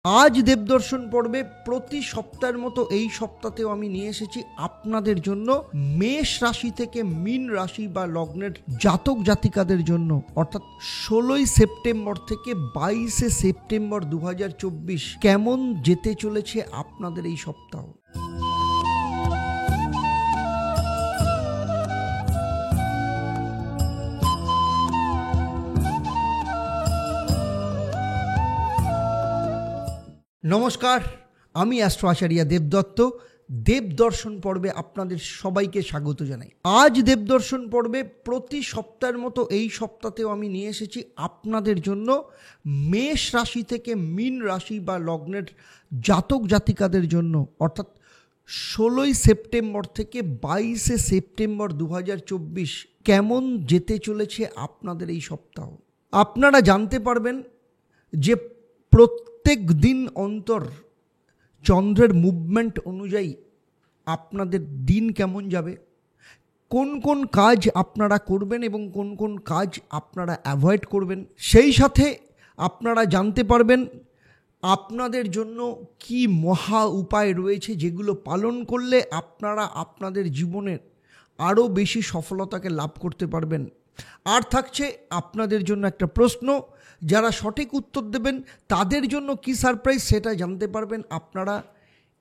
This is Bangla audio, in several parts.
আজ দেবদর্শন পর্বে প্রতি সপ্তাহের মতো এই সপ্তাহেও আমি নিয়ে এসেছি আপনাদের জন্য মেষ রাশি থেকে মীন রাশি বা লগ্নের জাতক জাতিকাদের জন্য, অর্থাৎ 16ই সেপ্টেম্বর থেকে 22শে সেপ্টেম্বর 2024 কেমন যেতে চলেছে আপনাদের এই সপ্তাহ। নমস্কার, আমি অ্যাস্ট্রো আচার্য দেবদত্ত। দেবদর্শন পর্বে আপনাদের সবাইকে স্বাগত জানাই। আজ দেবদর্শন পর্বে প্রতি সপ্তাহের মতো এই সপ্তাহেও আমি নিয়ে এসেছি আপনাদের জন্য মেষ রাশি থেকে মীন রাশি বা লগ্নের জাতক জাতিকাদের জন্য, অর্থাৎ 16ই সেপ্টেম্বর থেকে 22শে সেপ্টেম্বর 2024 কেমন যেতে চলেছে আপনাদের এই সপ্তাহ। আপনারা জানতে পারবেন যে প্রত্যেক দিন অন্তর চন্দ্রের মুভমেন্ট অনুযায়ী আপনাদের দিন কেমন যাবে, কোন কোন কাজ আপনারা করবেন এবং কোন কোন কাজ আপনারা অ্যাভয়েড করবেন। সেই সাথে আপনারা জানতে পারবেন আপনাদের জন্য কি মহা উপায় রয়েছে যেগুলো পালন করলে আপনারা আপনাদের জীবনের আরও বেশি সফলতাকে লাভ করতে পারবেন। আর থাকছে আপনাদের জন্য একটা প্রশ্ন, যারা সঠিক উত্তর দেবেন তাদের জন্য কি সারপ্রাইজ সেটা জানতে পারবেন আপনারা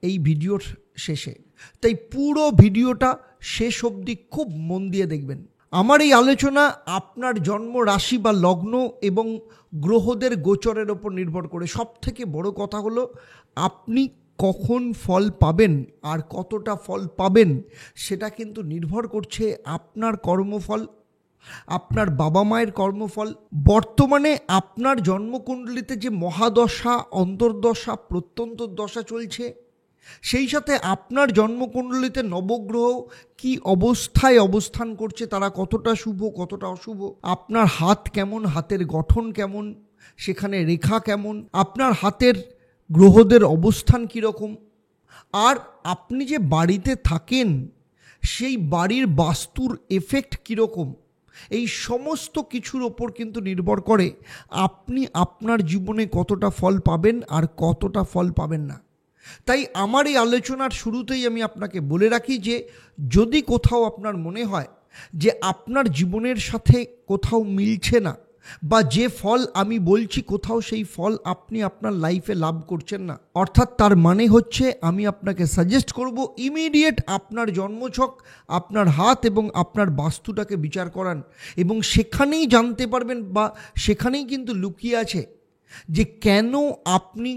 এই ভিডিওর শেষে। তাই পুরো ভিডিওটা শেষ অবধি খুব মন দিয়ে দেখবেন। আমার এই আলোচনা আপনার জন্ম রাশি বা লগ্ন এবং গ্রহদের গোচরের ওপর নির্ভর করে। সব থেকে বড় কথা হলো আপনি কখন ফল পাবেন আর কতটা ফল পাবেন সেটা কিন্তু নির্ভর করছে আপনার কর্মফল, আপনার বাবা মায়ের কর্মফল, বর্তমানে আপনার জন্মকুণ্ডলিতে যে মহাদশা, অন্তর্দশা, প্রত্যন্তর দশা চলছে, সেই সাথে আপনার জন্মকুণ্ডলিতে নবগ্রহ কি অবস্থায় অবস্থান করছে, তারা কতটা শুভ কতটা অশুভ, আপনার হাত কেমন, হাতের গঠন কেমন, সেখানে রেখা কেমন, আপনার হাতের গ্রহদের অবস্থান কীরকম, আর আপনি যে বাড়িতে থাকেন সেই বাড়ির বাস্তুর এফেক্ট কীরকম, এই সমস্ত কিছুর ওপর কিন্তু নির্ভর করে আপনি আপনার জীবনে কতটা ফল পাবেন আর কতটা ফল পাবেন না। তাই আমার এই আলোচনার শুরুতেই আমি আপনাকে বলে রাখি যে যদি কোথাও আপনার মনে হয় যে আপনার জীবনের সাথে কোথাও মিলছে না, বা যে ফল আমি বলছি কোথাও সেই ফল আপনি আপনার লাইফে লাভ করছেন না, অর্থাৎ তার মানে হচ্ছে আমি আপনাকে সাজেস্ট করব ইমিডিয়েট আপনার জন্মছক, আপনার হাত এবং আপনার বাস্তুটাকে বিচার করান, এবং সেখানেই জানতে পারবেন বা সেখানেই কিন্তু লুকিয়ে আছে যে কেন আপনি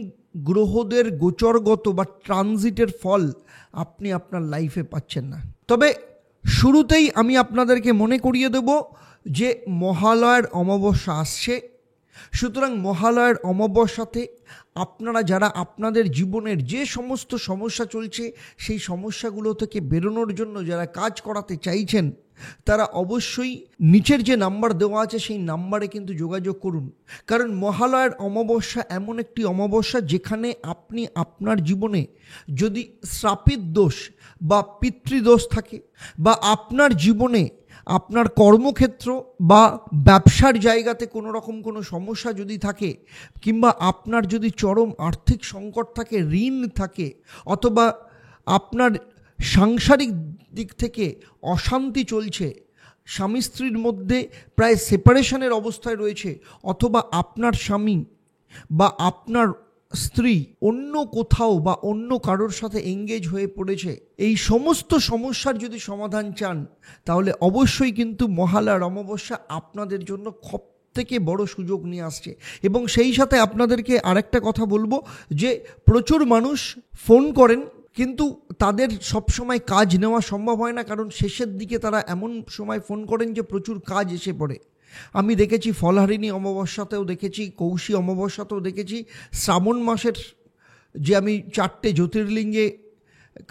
গ্রহদের গোচরগত বা ট্রানজিটের ফল আপনি আপনার লাইফে পাচ্ছেন না। তবে শুরুতেই আমি আপনাদেরকে মনে করিয়ে দেব যে মহালয়ার অমাবস্যা আসছে। সুতরাং মহালয়ার অমাবস্যাতে আপনারা যারা আপনাদের জীবনের যে সমস্ত সমস্যা চলছে সেই সমস্যাগুলো থেকে বেরোনোর জন্য যারা কাজ করাতে চাইছেন, তারা অবশ্যই নিচের যে নাম্বার দেওয়া আছে সেই নাম্বারে কিন্তু যোগাযোগ করুন। কারণ মহালয়ার অমাবস্যা এমন একটি অমাবস্যা যেখানে আপনি আপনার জীবনে যদি শ্রাপিত দোষ বা পিতৃদোষ থাকে, বা আপনার জীবনে আপনার কর্মক্ষেত্র বা ব্যবসার জায়গাতে কোনো রকম কোনো সমস্যা যদি থাকে, কিংবা আপনার যদি চরম আর্থিক সংকট থাকে, ঋণ থাকে, অথবা আপনার সাংসারিক দিক থেকে অশান্তি চলছে, স্বামী স্ত্রীর মধ্যে প্রায় সেপারেশনের অবস্থায় রয়েছে, অথবা আপনার স্বামী বা আপনার স্ত্রী অন্য কোথাও বা অন্য কারোর সাথে এঙ্গেজ হয়ে পড়েছে, এই সমস্ত সমস্যার যদি সমাধান চান তাহলে অবশ্যই কিন্তু মহালয়ার অমাবস্যা আপনাদের জন্য সব থেকে বড় সুযোগ নিয়ে আসছে। এবং সেই সাথে আপনাদেরকে আরেকটা কথা বলবো যে প্রচুর মানুষ ফোন করেন কিন্তু তাদের সবসময় কাজ নেওয়া সম্ভব হয় না, কারণ শেষের দিকে তারা এমন সময় ফোন করেন যে প্রচুর কাজ এসে পড়ে। আমি দেখেছি ফলহারিণী অমাবস্যাতেও দেখেছি, কৌশী অমাবস্যাতেও দেখেছি, শ্রাবণ মাসের যে আমি 4টে জ্যোতির্লিঙ্গে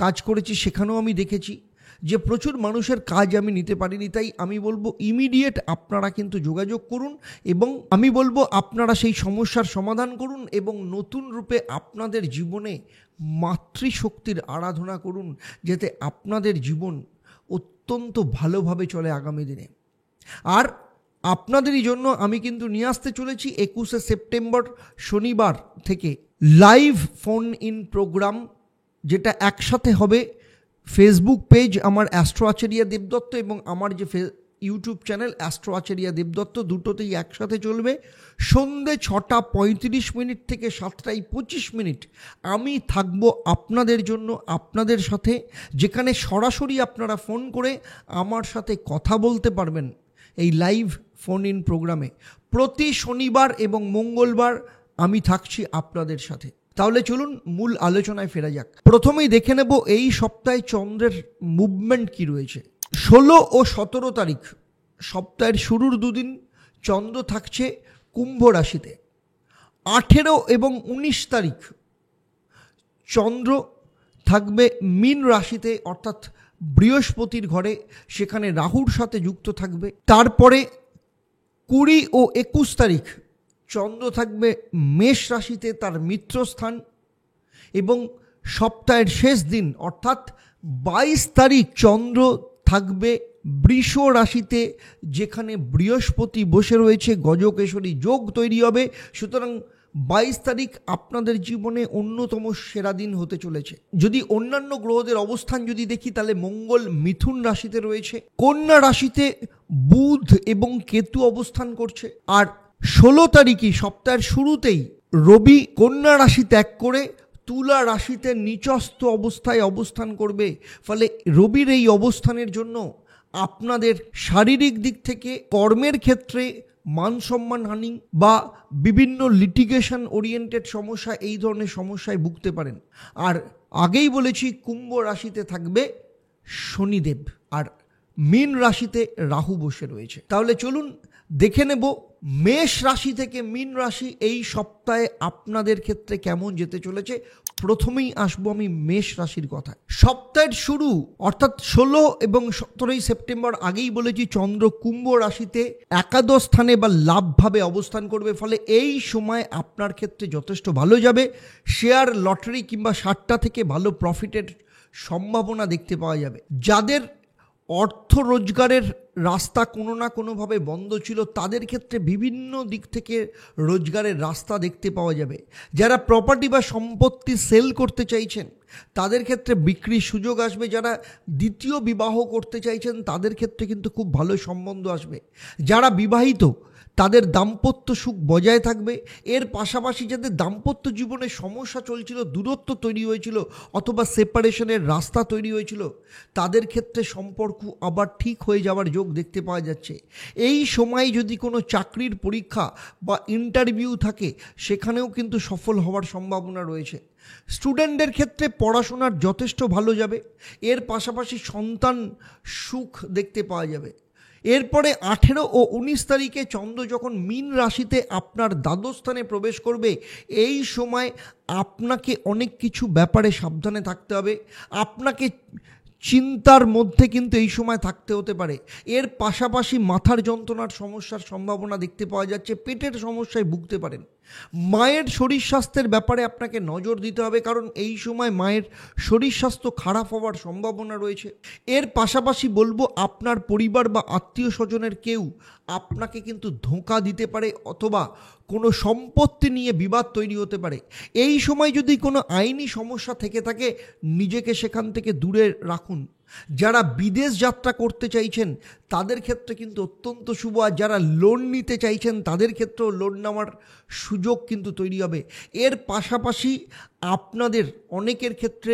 কাজ করেছি সেখানেও আমি দেখেছি যে প্রচুর মানুষের কাজ আমি নিতে পারিনি। তাই আমি বলবো ইমিডিয়েট আপনারা কিন্তু যোগাযোগ করুন, এবং আমি বলবো আপনারা সেই সমস্যার সমাধান করুন এবং নতুন রূপে আপনাদের জীবনে মাতৃশক্তির আরাধনা করুন, যাতে আপনাদের জীবন অত্যন্ত ভালোভাবে চলে আগামী দিনে। আর আপনাদেরই জন্য আমি কিন্তু নিয়ে আসতে চলেছি 21শে সেপ্টেম্বর শনিবার থেকে লাইভ ফোন ইন প্রোগ্রাম, যেটা একসাথে হবে ফেসবুক পেজ আমার অ্যাস্ট্রো আচারিয়া দেবদত্ত এবং আমার যে YouTube channel astro Acharia Debdutta, দুটোতেই একসাথে চলবে। সন্ধে 6:35 থেকে 7:25 আমি থাকবো আপনাদের জন্য, আপনাদের সাথে, যেখানে সরাসরি আপনারা ফোন করে আমার সাথে কথা বলতে পারবেন এই লাইভ ফোন ইন প্রোগ্রামে। প্রতি শনিবার এবং মঙ্গলবার আমি থাকছি আপনাদের সাথে। তাহলে চলুন মূল আলোচনায় ফেরা যাক। প্রথমেই দেখে নেব এই সপ্তাহে চন্দ্রের মুভমেন্ট কি রয়েছে। 16 ও 17 তারিখ সপ্তাহের শুরুর দুদিন চন্দ্র থাকছে কুম্ভ রাশিতে। 18 এবং 19 তারিখ চন্দ্র থাকবে মীন রাশিতে, অর্থাৎ বৃহস্পতির ঘরে, সেখানে রাহুর সাথে যুক্ত থাকবে। তারপরে 20 ও 21 তারিখ চন্দ্র থাকবে মেষ রাশিতে, তার মিত্রস্থান। এবং সপ্তাহের শেষ দিন অর্থাৎ 22 তারিখ চন্দ্র থাকবে বৃষ রাশিতে, যেখানে বৃহস্পতি বসে রয়েছে, গজকেশরী যোগ তৈরি হবে। সুতরাং 22 তারিখ আপনাদের জীবনে অন্যতম সেরা দিন হতে চলেছে। যদি অন্যান্য গ্রহদের অবস্থান যদি দেখি, তাহলে মঙ্গল মিথুন রাশিতে রয়েছে, কন্যা রাশিতে বুধ এবং কেতু অবস্থান করছে। আর 16 তারিখই সপ্তাহের শুরুতেই রবি কন্যা রাশি ত্যাগ করে তুলা রাশিতে নিচস্থ অবস্থায় অবস্থান করবে। ফলে রবির এই অবস্থানের জন্য আপনাদের শারীরিক দিক থেকে কর্মের ক্ষেত্রে মান সম্মান হানি বা বিভিন্ন লিটিগেশন ওরিয়েন্টেড সমস্যা, এই ধরনের সমস্যায় ভুগতে পারেন। আর আগেই বলেছি কুম্ভ রাশিতে থাকবে শনিদেব আর মীন রাশিতে রাহু বসে রয়েছে। তাহলে চলুন দেখে নেব মেষ রাশি থেকে মীন রাশি এই সপ্তাহে আপনাদের ক্ষেত্রে কেমন যেতে চলেছে। প্রথমেই আসবো আমি মেষ রাশির কথা। সপ্তাহের শুরু অর্থাৎ 16 এবং 17 সেপ্টেম্বর আগেই বলেছি চন্দ্র কুম্ভ রাশিতে একাদশ স্থানে বা লাভভাবে অবস্থান করবে। ফলে এই সময় আপনার ক্ষেত্রে যথেষ্ট ভালো যাবে। শেয়ার, লটারি কিংবা সাট্টা থেকে ভালো প্রফিটের সম্ভাবনা দেখতে পাওয়া যাবে। যাদের অর্থ রোজগারের রাস্তা কোনো না কোনোভাবে বন্ধ ছিল, তাদের ক্ষেত্রে বিভিন্ন দিক থেকে রোজগারের রাস্তা দেখতে পাওয়া যাবে। যারা প্রপার্টি বা সম্পত্তি সেল করতে চাইছেন, তাদের ক্ষেত্রে বিক্রির সুযোগ আসবে। যারা দ্বিতীয় বিবাহ করতে চাইছেন, তাদের ক্ষেত্রে কিন্তু খুব ভালো সম্বন্ধ আসবে। যারা বিবাহিত, তাদের দাম্পত্য সুখ বজায় থাকবে। এর পাশাপাশি যাদের দাম্পত্য জীবনে সমস্যা চলছিল, দূরত্ব তৈরি হয়েছিল অথবা সেপারেশনের রাস্তা তৈরি হয়েছিল, তাদের ক্ষেত্রে সম্পর্ক আবার ঠিক হয়ে যাওয়ার যোগ দেখতে পাওয়া যাচ্ছে। এই সময় যদি কোনো চাকরির পরীক্ষা বা ইন্টারভিউ থাকে, সেখানেও কিন্তু সফল হওয়ার সম্ভাবনা রয়েছে। স্টুডেন্টদের ক্ষেত্রে পড়াশোনার যথেষ্ট ভালো যাবে। এর পাশাপাশি সন্তান সুখ দেখতে পাওয়া যাবে। এরপরে 18 ও 19 তারিখে চন্দ্র যখন মীন রাশিতে আপনার দ্বাদশ স্থানে প্রবেশ করবে, এই সময় আপনাকে অনেক কিছু ব্যাপারে সাবধানে থাকতে হবে। আপনাকে চিন্তার মধ্যে কিন্তু এই সময় থাকতে হতে পারে। এর পাশাপাশি মাথার যন্ত্রণার সমস্যার সম্ভাবনা দেখতে পাওয়া যাচ্ছে। পেটের সমস্যায় ভুগতে পারেন। মায়ের শরীর স্বাস্থ্যের ব্যাপারে আপনাকে নজর দিতে হবে, কারণ এই সময় মায়ের শরীর স্বাস্থ্য খারাপ হওয়ার সম্ভাবনা রয়েছে। এর পাশাপাশি বলবো, আপনার পরিবার বা আত্মীয় স্বজনের কেউ আপনাকে কিন্তু ধোঁকা দিতে পারে অথবা কোনো সম্পত্তি নিয়ে বিবাদ তৈরি হতে পারে। এই সময় যদি কোনো আইনি সমস্যা থেকে থাকে, নিজেকে সেখান থেকে দূরে রাখুন। যারা বিদেশ যাত্রা করতে চাইছেন, তাদের ক্ষেত্রে কিন্তু অত্যন্ত শুভ। আর যারা লোন নিতে চাইছেন, তাদের ক্ষেত্রেও লোন নেওয়ার সুযোগ কিন্তু তৈরি হবে। এর পাশাপাশি আপনাদের অনেকের ক্ষেত্রে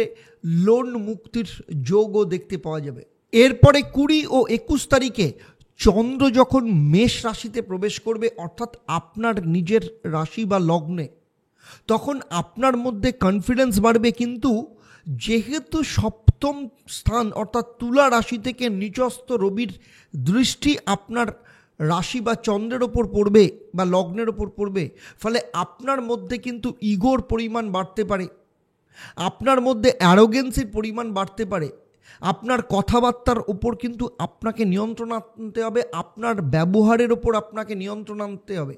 লোন মুক্তির যোগও দেখতে পাওয়া যাবে। এরপরে 20 ও 21 তারিখে চন্দ্র যখন মেষ রাশিতে প্রবেশ করবে, অর্থাৎ আপনার নিজের রাশি বা লগ্নে, তখন আপনার মধ্যে কনফিডেন্স বাড়বে। কিন্তু যেহেতু সপ্তম স্থান অর্থাৎ তুলা রাশি থেকে নিচস্থ রবির দৃষ্টি আপনার রাশি বা চন্দ্রের ওপর পড়বে বা লগ্নের ওপর পড়বে, ফলে আপনার মধ্যে কিন্তু ইগোর পরিমাণ বাড়তে পারে, আপনার মধ্যে অ্যারোগেন্সির পরিমাণ বাড়তে পারে। আপনার কথাবার্তার ওপর কিন্তু আপনাকে নিয়ন্ত্রণ আনতে হবে, আপনার ব্যবহারের ওপর আপনাকে নিয়ন্ত্রণ আনতে হবে।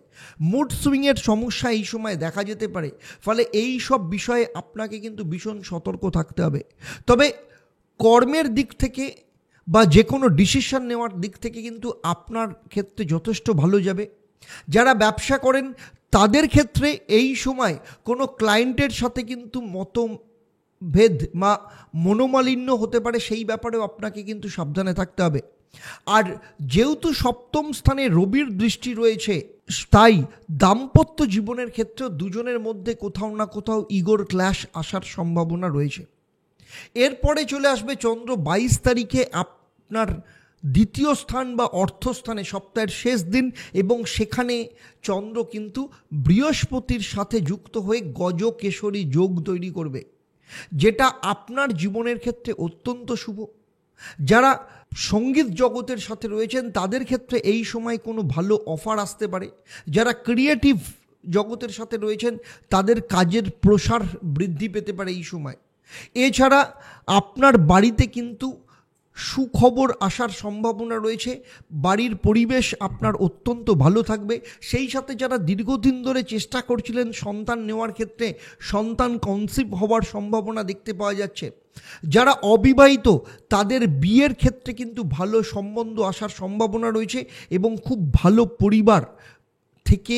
মুড সুইংয়ের সমস্যা এই সময় দেখা যেতে পারে। ফলে এই সব বিষয়ে আপনাকে কিন্তু ভীষণ সতর্ক থাকতে হবে। তবে কর্মের দিক থেকে বা যে কোনো ডিসিশন নেওয়ার দিক থেকে কিন্তু আপনার ক্ষেত্রে যথেষ্ট ভালো যাবে। যারা ব্যবসা করেন তাদের ক্ষেত্রে এই সময় কোনো ক্লায়েন্টের সাথে কিন্তু মতভেদ বা মনোমালিন্য হতে পারে, সেই ব্যাপারেও আপনাকে কিন্তু সাবধানে থাকতে হবে। আর যেহেতু সপ্তম স্থানে রবির দৃষ্টি রয়েছে, তাই দাম্পত্য জীবনের ক্ষেত্রেও দুজনের মধ্যে কোথাও না কোথাও ইগোর ক্ল্যাশ আসার সম্ভাবনা রয়েছে। এরপরে চলে আসবে চন্দ্র 22 তারিখে আপনার দ্বিতীয় স্থান বা অর্থস্থানে, সপ্তাহের শেষ দিন, এবং সেখানে চন্দ্র কিন্তু বৃহস্পতির সাথে যুক্ত হয়ে গজকেশরী যোগ তৈরি করবে, যেটা আপনার জীবনের ক্ষেত্রে অত্যন্ত শুভ। যারা সঙ্গীত জগতের সাথে রয়েছেন তাদের ক্ষেত্রে এই সময় কোনো ভালো অফার আসতে পারে। যারা ক্রিয়েটিভ জগতের সাথে রয়েছেন তাদের কাজের প্রসার বৃদ্ধি পেতে পারে এই সময়। এছাড়া আপনার বাড়িতে কিন্তু সুখবর আসার সম্ভাবনা রয়েছে। বাড়ির পরিবেশ আপনার অত্যন্ত ভালো থাকবে। সেই সাথে যারা দীর্ঘদিন ধরে চেষ্টা করছিলেন সন্তান নেওয়ার ক্ষেত্রে, সন্তান কনসিভ হওয়ার সম্ভাবনা দেখতে পাওয়া যাচ্ছে। যারা অবিবাহিত তাদের বিয়ের ক্ষেত্রে কিন্তু ভালো সম্বন্ধ আসার সম্ভাবনা রয়েছে এবং খুব ভালো পরিবার থেকে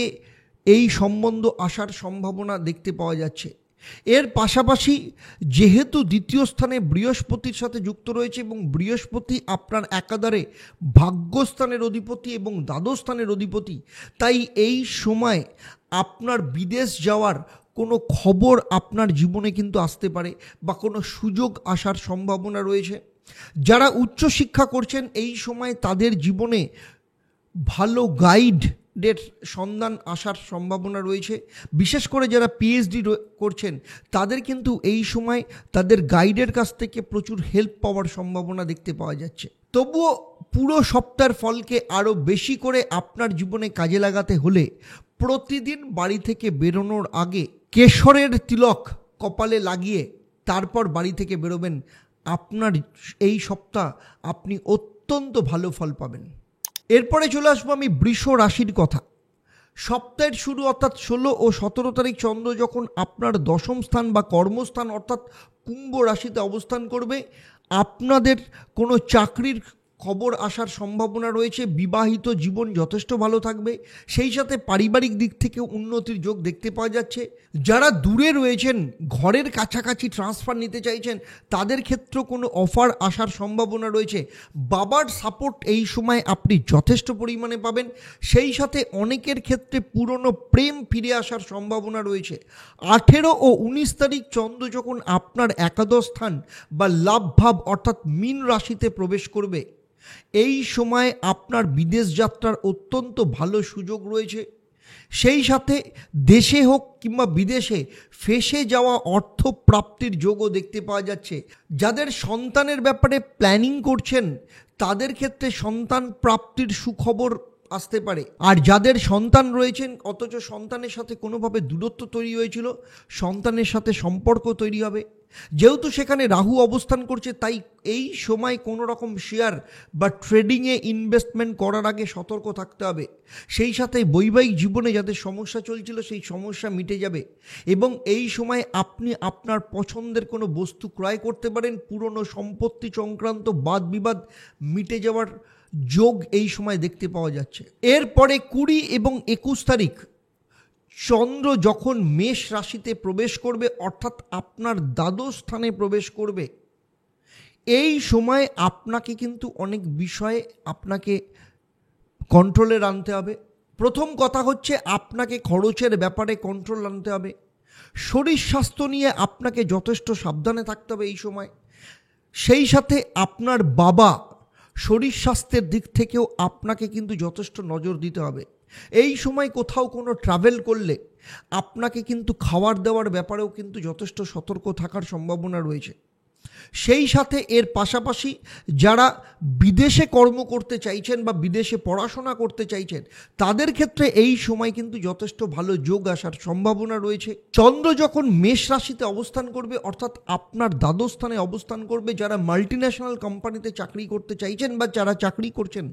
এই সম্বন্ধ আসার সম্ভাবনা দেখতে পাওয়া যাচ্ছে। এর পাশাপাশি যেহেতু দ্বিতীয় স্থানে বৃহস্পতির সাথে যুক্ত রয়েছে এবং বৃহস্পতি আপনার একাধারে ভাগ্যস্থানের অধিপতি এবং দ্বাদশ স্থানের অধিপতি, তাই এই সময় আপনার বিদেশ যাওয়ার কোনো খবর আপনার জীবনে কিন্তু আসতে পারে বা কোনো সুযোগ আসার সম্ভাবনা রয়েছে। যারা উচ্চশিক্ষা করছেন এই সময় তাদের জীবনে ভালো গাইডের সন্ধান আসার সম্ভাবনা রয়েছে। বিশেষ করে যারা পিএইচডি করছেন তাদের কিন্তু এই সময় তাদের গাইডের কাছ থেকে প্রচুর হেল্প পাওয়ার সম্ভাবনা দেখতে পাওয়া যাচ্ছে। তবুও পুরো সপ্তাহের ফলকে আরও বেশি করে আপনার জীবনে কাজে লাগাতে হলে প্রতিদিন বাড়ি থেকে বেরোনোর আগে কেশরের তিলক কপালে লাগিয়ে তারপর বাড়ি থেকে বেরোবেন। আপনার এই সপ্তাহ আপনি অত্যন্ত ভালো ফল পাবেন। এরপরে চলে আসবো আমি বৃষ রাশির কথা। সপ্তাহের শুরু অর্থাৎ 16 ও 17 তারিখ চন্দ্র যখন আপনার দশম স্থান বা কর্মস্থান অর্থাৎ কুম্ভ রাশিতে অবস্থান করবে, আপনাদের কোনো চাকরির খবর আসার সম্ভাবনা রয়েছে। বিবাহিত জীবন যথেষ্ট ভালো থাকবে। সেই সাথে পারিবারিক দিক থেকে উন্নতির যোগ দেখতে পাওয়া যাচ্ছে। যারা দূরে রয়েছেন, ঘরের কাছাকাছি ট্রান্সফার নিতে চাইছেন, তাদের ক্ষেত্রে কোনো অফার আসার সম্ভাবনা রয়েছে। বাবার সাপোর্ট এই সময় আপনি যথেষ্ট পরিমাণে পাবেন। সেই সাথে অনেকের ক্ষেত্রে পুরনো প্রেম ফিরে আসার সম্ভাবনা রয়েছে। 18 ও 19 তারিখ চন্দ্র যখন আপনার একাদশ স্থান বা লাভ ভাব অর্থাৎ মীন রাশিতে প্রবেশ করবে, এই সময় আপনার বিদেশ যাত্রার অত্যন্ত ভালো সুযোগ রয়েছে। সেই সাথে দেশে হোক কিংবা বিদেশে ফেসে যাওয়া অর্থ প্রাপ্তির যোগও দেখতে পাওয়া যাচ্ছে। যাদের সন্তানের ব্যাপারে প্ল্যানিং করছেন তাদের ক্ষেত্রে সন্তান প্রাপ্তির সুখবর আসতে পারে। আর যাদের সন্তান রয়েছেন অথচ সন্তানের সাথে কোনোভাবে দূরত্ব তৈরি হয়েছিল, সন্তানের সাথে সম্পর্ক তৈরি হবে। যেহেতু সেখানে রাহু অবস্থান করছে, তাই এই সময় কোনো রকম শেয়ার বা ট্রেডিংয়ে ইনভেস্টমেন্ট করার আগে সতর্ক থাকতে হবে। সেই সাথে বৈবাহিক জীবনে যাদের সমস্যা চলছিল সেই সমস্যা মিটে যাবে এবং এই সময় আপনি আপনার পছন্দের কোনো বস্তু ক্রয় করতে পারেন। পুরনো সম্পত্তি সংক্রান্ত বাদ বিবাদ মিটে যাওয়ার যোগ এই সময় দেখতে পাওয়া যাচ্ছে। এরপরে 20 এবং 21 তারিখ চন্দ্র যখন মেষ রাশিতে প্রবেশ করবে অর্থাৎ আপনার দ্বাদশ স্থানে প্রবেশ করবে, এই সময় আপনাকে কিন্তু অনেক বিষয়ে আপনাকে কন্ট্রোলে আনতে হবে। প্রথম কথা হচ্ছে আপনাকে খরচের ব্যাপারে কন্ট্রোল আনতে হবে। শরীর স্বাস্থ্য নিয়ে আপনাকে যথেষ্ট সাবধানে থাকতে হবে এই সময়। সেই সাথে আপনার বাবা শরীর স্বাস্থ্যের দিক থেকেও আপনাকে কিন্তু যথেষ্ট নজর দিতে হবে। এই সময় কোথাও কোনো ট্রাভেল করলে আপনাকে কিন্তু খাবার দাবার ব্যাপারেও কিন্তু যথেষ্ট সতর্ক থাকার সম্ভাবনা রয়েছে। সেই সাথে এর পাশাপাশি যারা বিদেশে কর্ম করতে চাইছেন বা বিদেশে পড়াশোনা করতে চাইছেন তাদের ক্ষেত্রে এই সময় কিন্তু যথেষ্ট ভালো যোগ আসার সম্ভাবনা রয়েছে। চন্দ্র যখন মেষ রাশিতে অবস্থান করবে অর্থাৎ আপনার দ্বাদশ স্থানে অবস্থান করবে, যারা মাল্টিন্যাশনাল কোম্পানিতে চাকরি করতে চাইছেন বা যারা চাকরি করছেন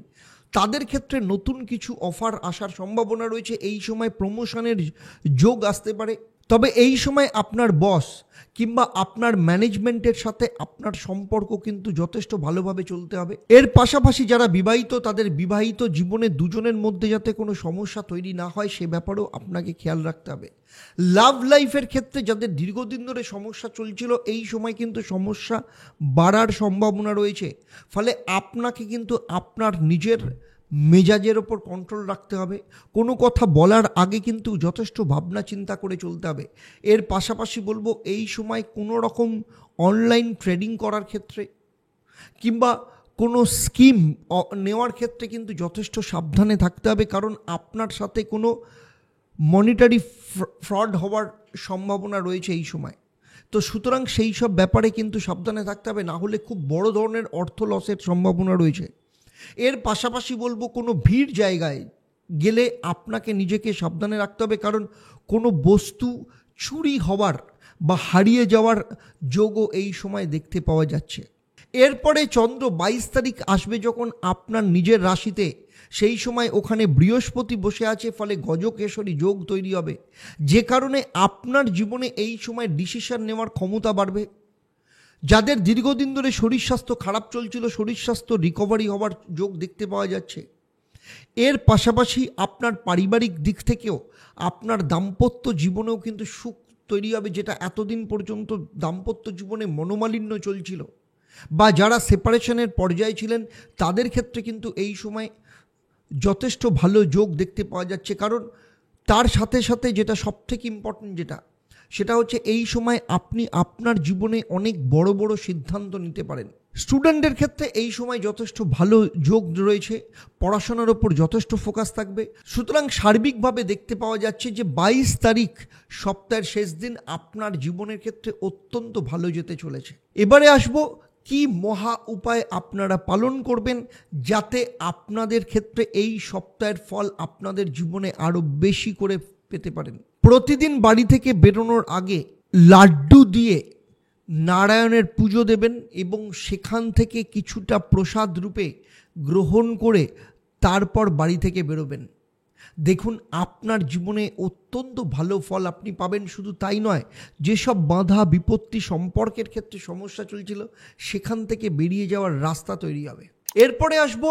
তাদের ক্ষেত্রে নতুন কিছু অফার আসার সম্ভাবনা রয়েছে। এই সময় প্রমোশনের যোগ আসতে পারে। তবে এই সময় আপনার বস কিংবা আপনার ম্যানেজমেন্টের সাথে আপনার সম্পর্ক কিন্তু যথেষ্ট ভালোভাবে চলতে হবে। এর পাশাপাশি যারা বিবাহিত, তাদের বিবাহিত জীবনে দুজনের মধ্যে যাতে কোনো সমস্যা তৈরি না হয় সে ব্যাপারেও আপনাকে খেয়াল রাখতে হবে। লাভ লাইফের ক্ষেত্রে যাদের দীর্ঘদিন ধরে সমস্যা চলছিল, এই সময় কিন্তু সমস্যা বাড়ার সম্ভাবনা রয়েছে। ফলে আপনাকে কিন্তু আপনার নিজের মেজাজের ওপর কন্ট্রোল রাখতে হবে। কোনো কথা বলার আগে কিন্তু যথেষ্ট ভাবনা চিন্তা করে চলতে হবে। এর পাশাপাশি বলবো, এই সময় কোনো রকম অনলাইন ট্রেডিং করার ক্ষেত্রে কিংবা কোনো স্কিম নেওয়ার ক্ষেত্রে কিন্তু যথেষ্ট সাবধানে থাকতে হবে, কারণ আপনার সাথে কোনো মনিটারি ফ্রড হওয়ার সম্ভাবনা রয়েছে এই সময়। তো সুতরাং সেই সব ব্যাপারে কিন্তু সাবধানে থাকতে হবে, না হলে খুব বড় ধরনের অর্থ লসের সম্ভাবনা রয়েছে। এর পাশাপাশি বলবো, কোনো ভিড় জায়গায় গেলে আপনাকে নিজেকে সাবধানে রাখতে হবে, কারণ কোনো বস্তু চুরি হওয়ার বা হারিয়ে যাওয়ার যোগও এই সময় দেখতে পাওয়া যাচ্ছে। এরপরে চন্দ্র 22 তারিখ আসবে যখন আপনার নিজের রাশিতে, সেই সময় ওখানে বৃহস্পতি বসে আছে, ফলে গজকেশরী যোগ তৈরি হবে, যে কারণে আপনার জীবনে এই সময় ডিসিশন নেওয়ার ক্ষমতা বাড়বে। যাদের দীর্ঘদিন ধরে শরীর স্বাস্থ্য খারাপ চলছিল, শরীর স্বাস্থ্য রিকভারি হওয়ার যোগ দেখতে পাওয়া যাচ্ছে। এর পাশাপাশি আপনার পারিবারিক দিক থেকেও আপনার দাম্পত্য জীবনেও কিন্তু সুখ তৈরি হবে, যেটা এতদিন পর্যন্ত দাম্পত্য জীবনে মনোমালিন্য চলছিল বা যারা সেপারেশনের পর্যায়ে ছিলেন তাদের ক্ষেত্রে কিন্তু এই সময় যথেষ্ট ভালো যোগ দেখতে পাওয়া যাচ্ছে। কারণ তার সাথে সাথে যেটা সবথেকে ইম্পর্টেন্ট সেটা হচ্ছে এই সময় আপনি আপনার জীবনে অনেক বড় বড় সিদ্ধান্ত নিতে পারেন। স্টুডেন্টদের ক্ষেত্রে এই সময় যথেষ্ট ভালো যোগ রয়েছে, পড়াশোনার ওপর যথেষ্ট ফোকাস থাকবে। সুতরাং সার্বিকভাবে দেখতে পাওয়া যাচ্ছে যে 22 তারিখ সপ্তাহের শেষ দিন আপনার জীবনের ক্ষেত্রে অত্যন্ত ভালো যেতে চলেছে। এবারে আসবো, কি মহা উপায় আপনারা পালন করবেন যাতে আপনাদের ক্ষেত্রে এই সপ্তাহের ফল আপনাদের জীবনে আরও বেশি করে পেতে পারেন। প্রতিদিন বাড়ি থেকে বেরোনোর আগে লাড্ডু দিয়ে নারায়ণের পুজো দেবেন এবং সেখান থেকে কিছুটা প্রসাদ রূপে গ্রহণ করে তারপর বাড়ি থেকে বেরোবেন। দেখুন, আপনার জীবনে অত্যন্ত ভালো ফল আপনি পাবেন। শুধু তাই নয়, যেসব বাধা বিপত্তি সম্পর্কের ক্ষেত্রে সমস্যা চলছিল সেখান থেকে বেরিয়ে যাওয়ার রাস্তা তৈরি হবে। এরপরে আসবো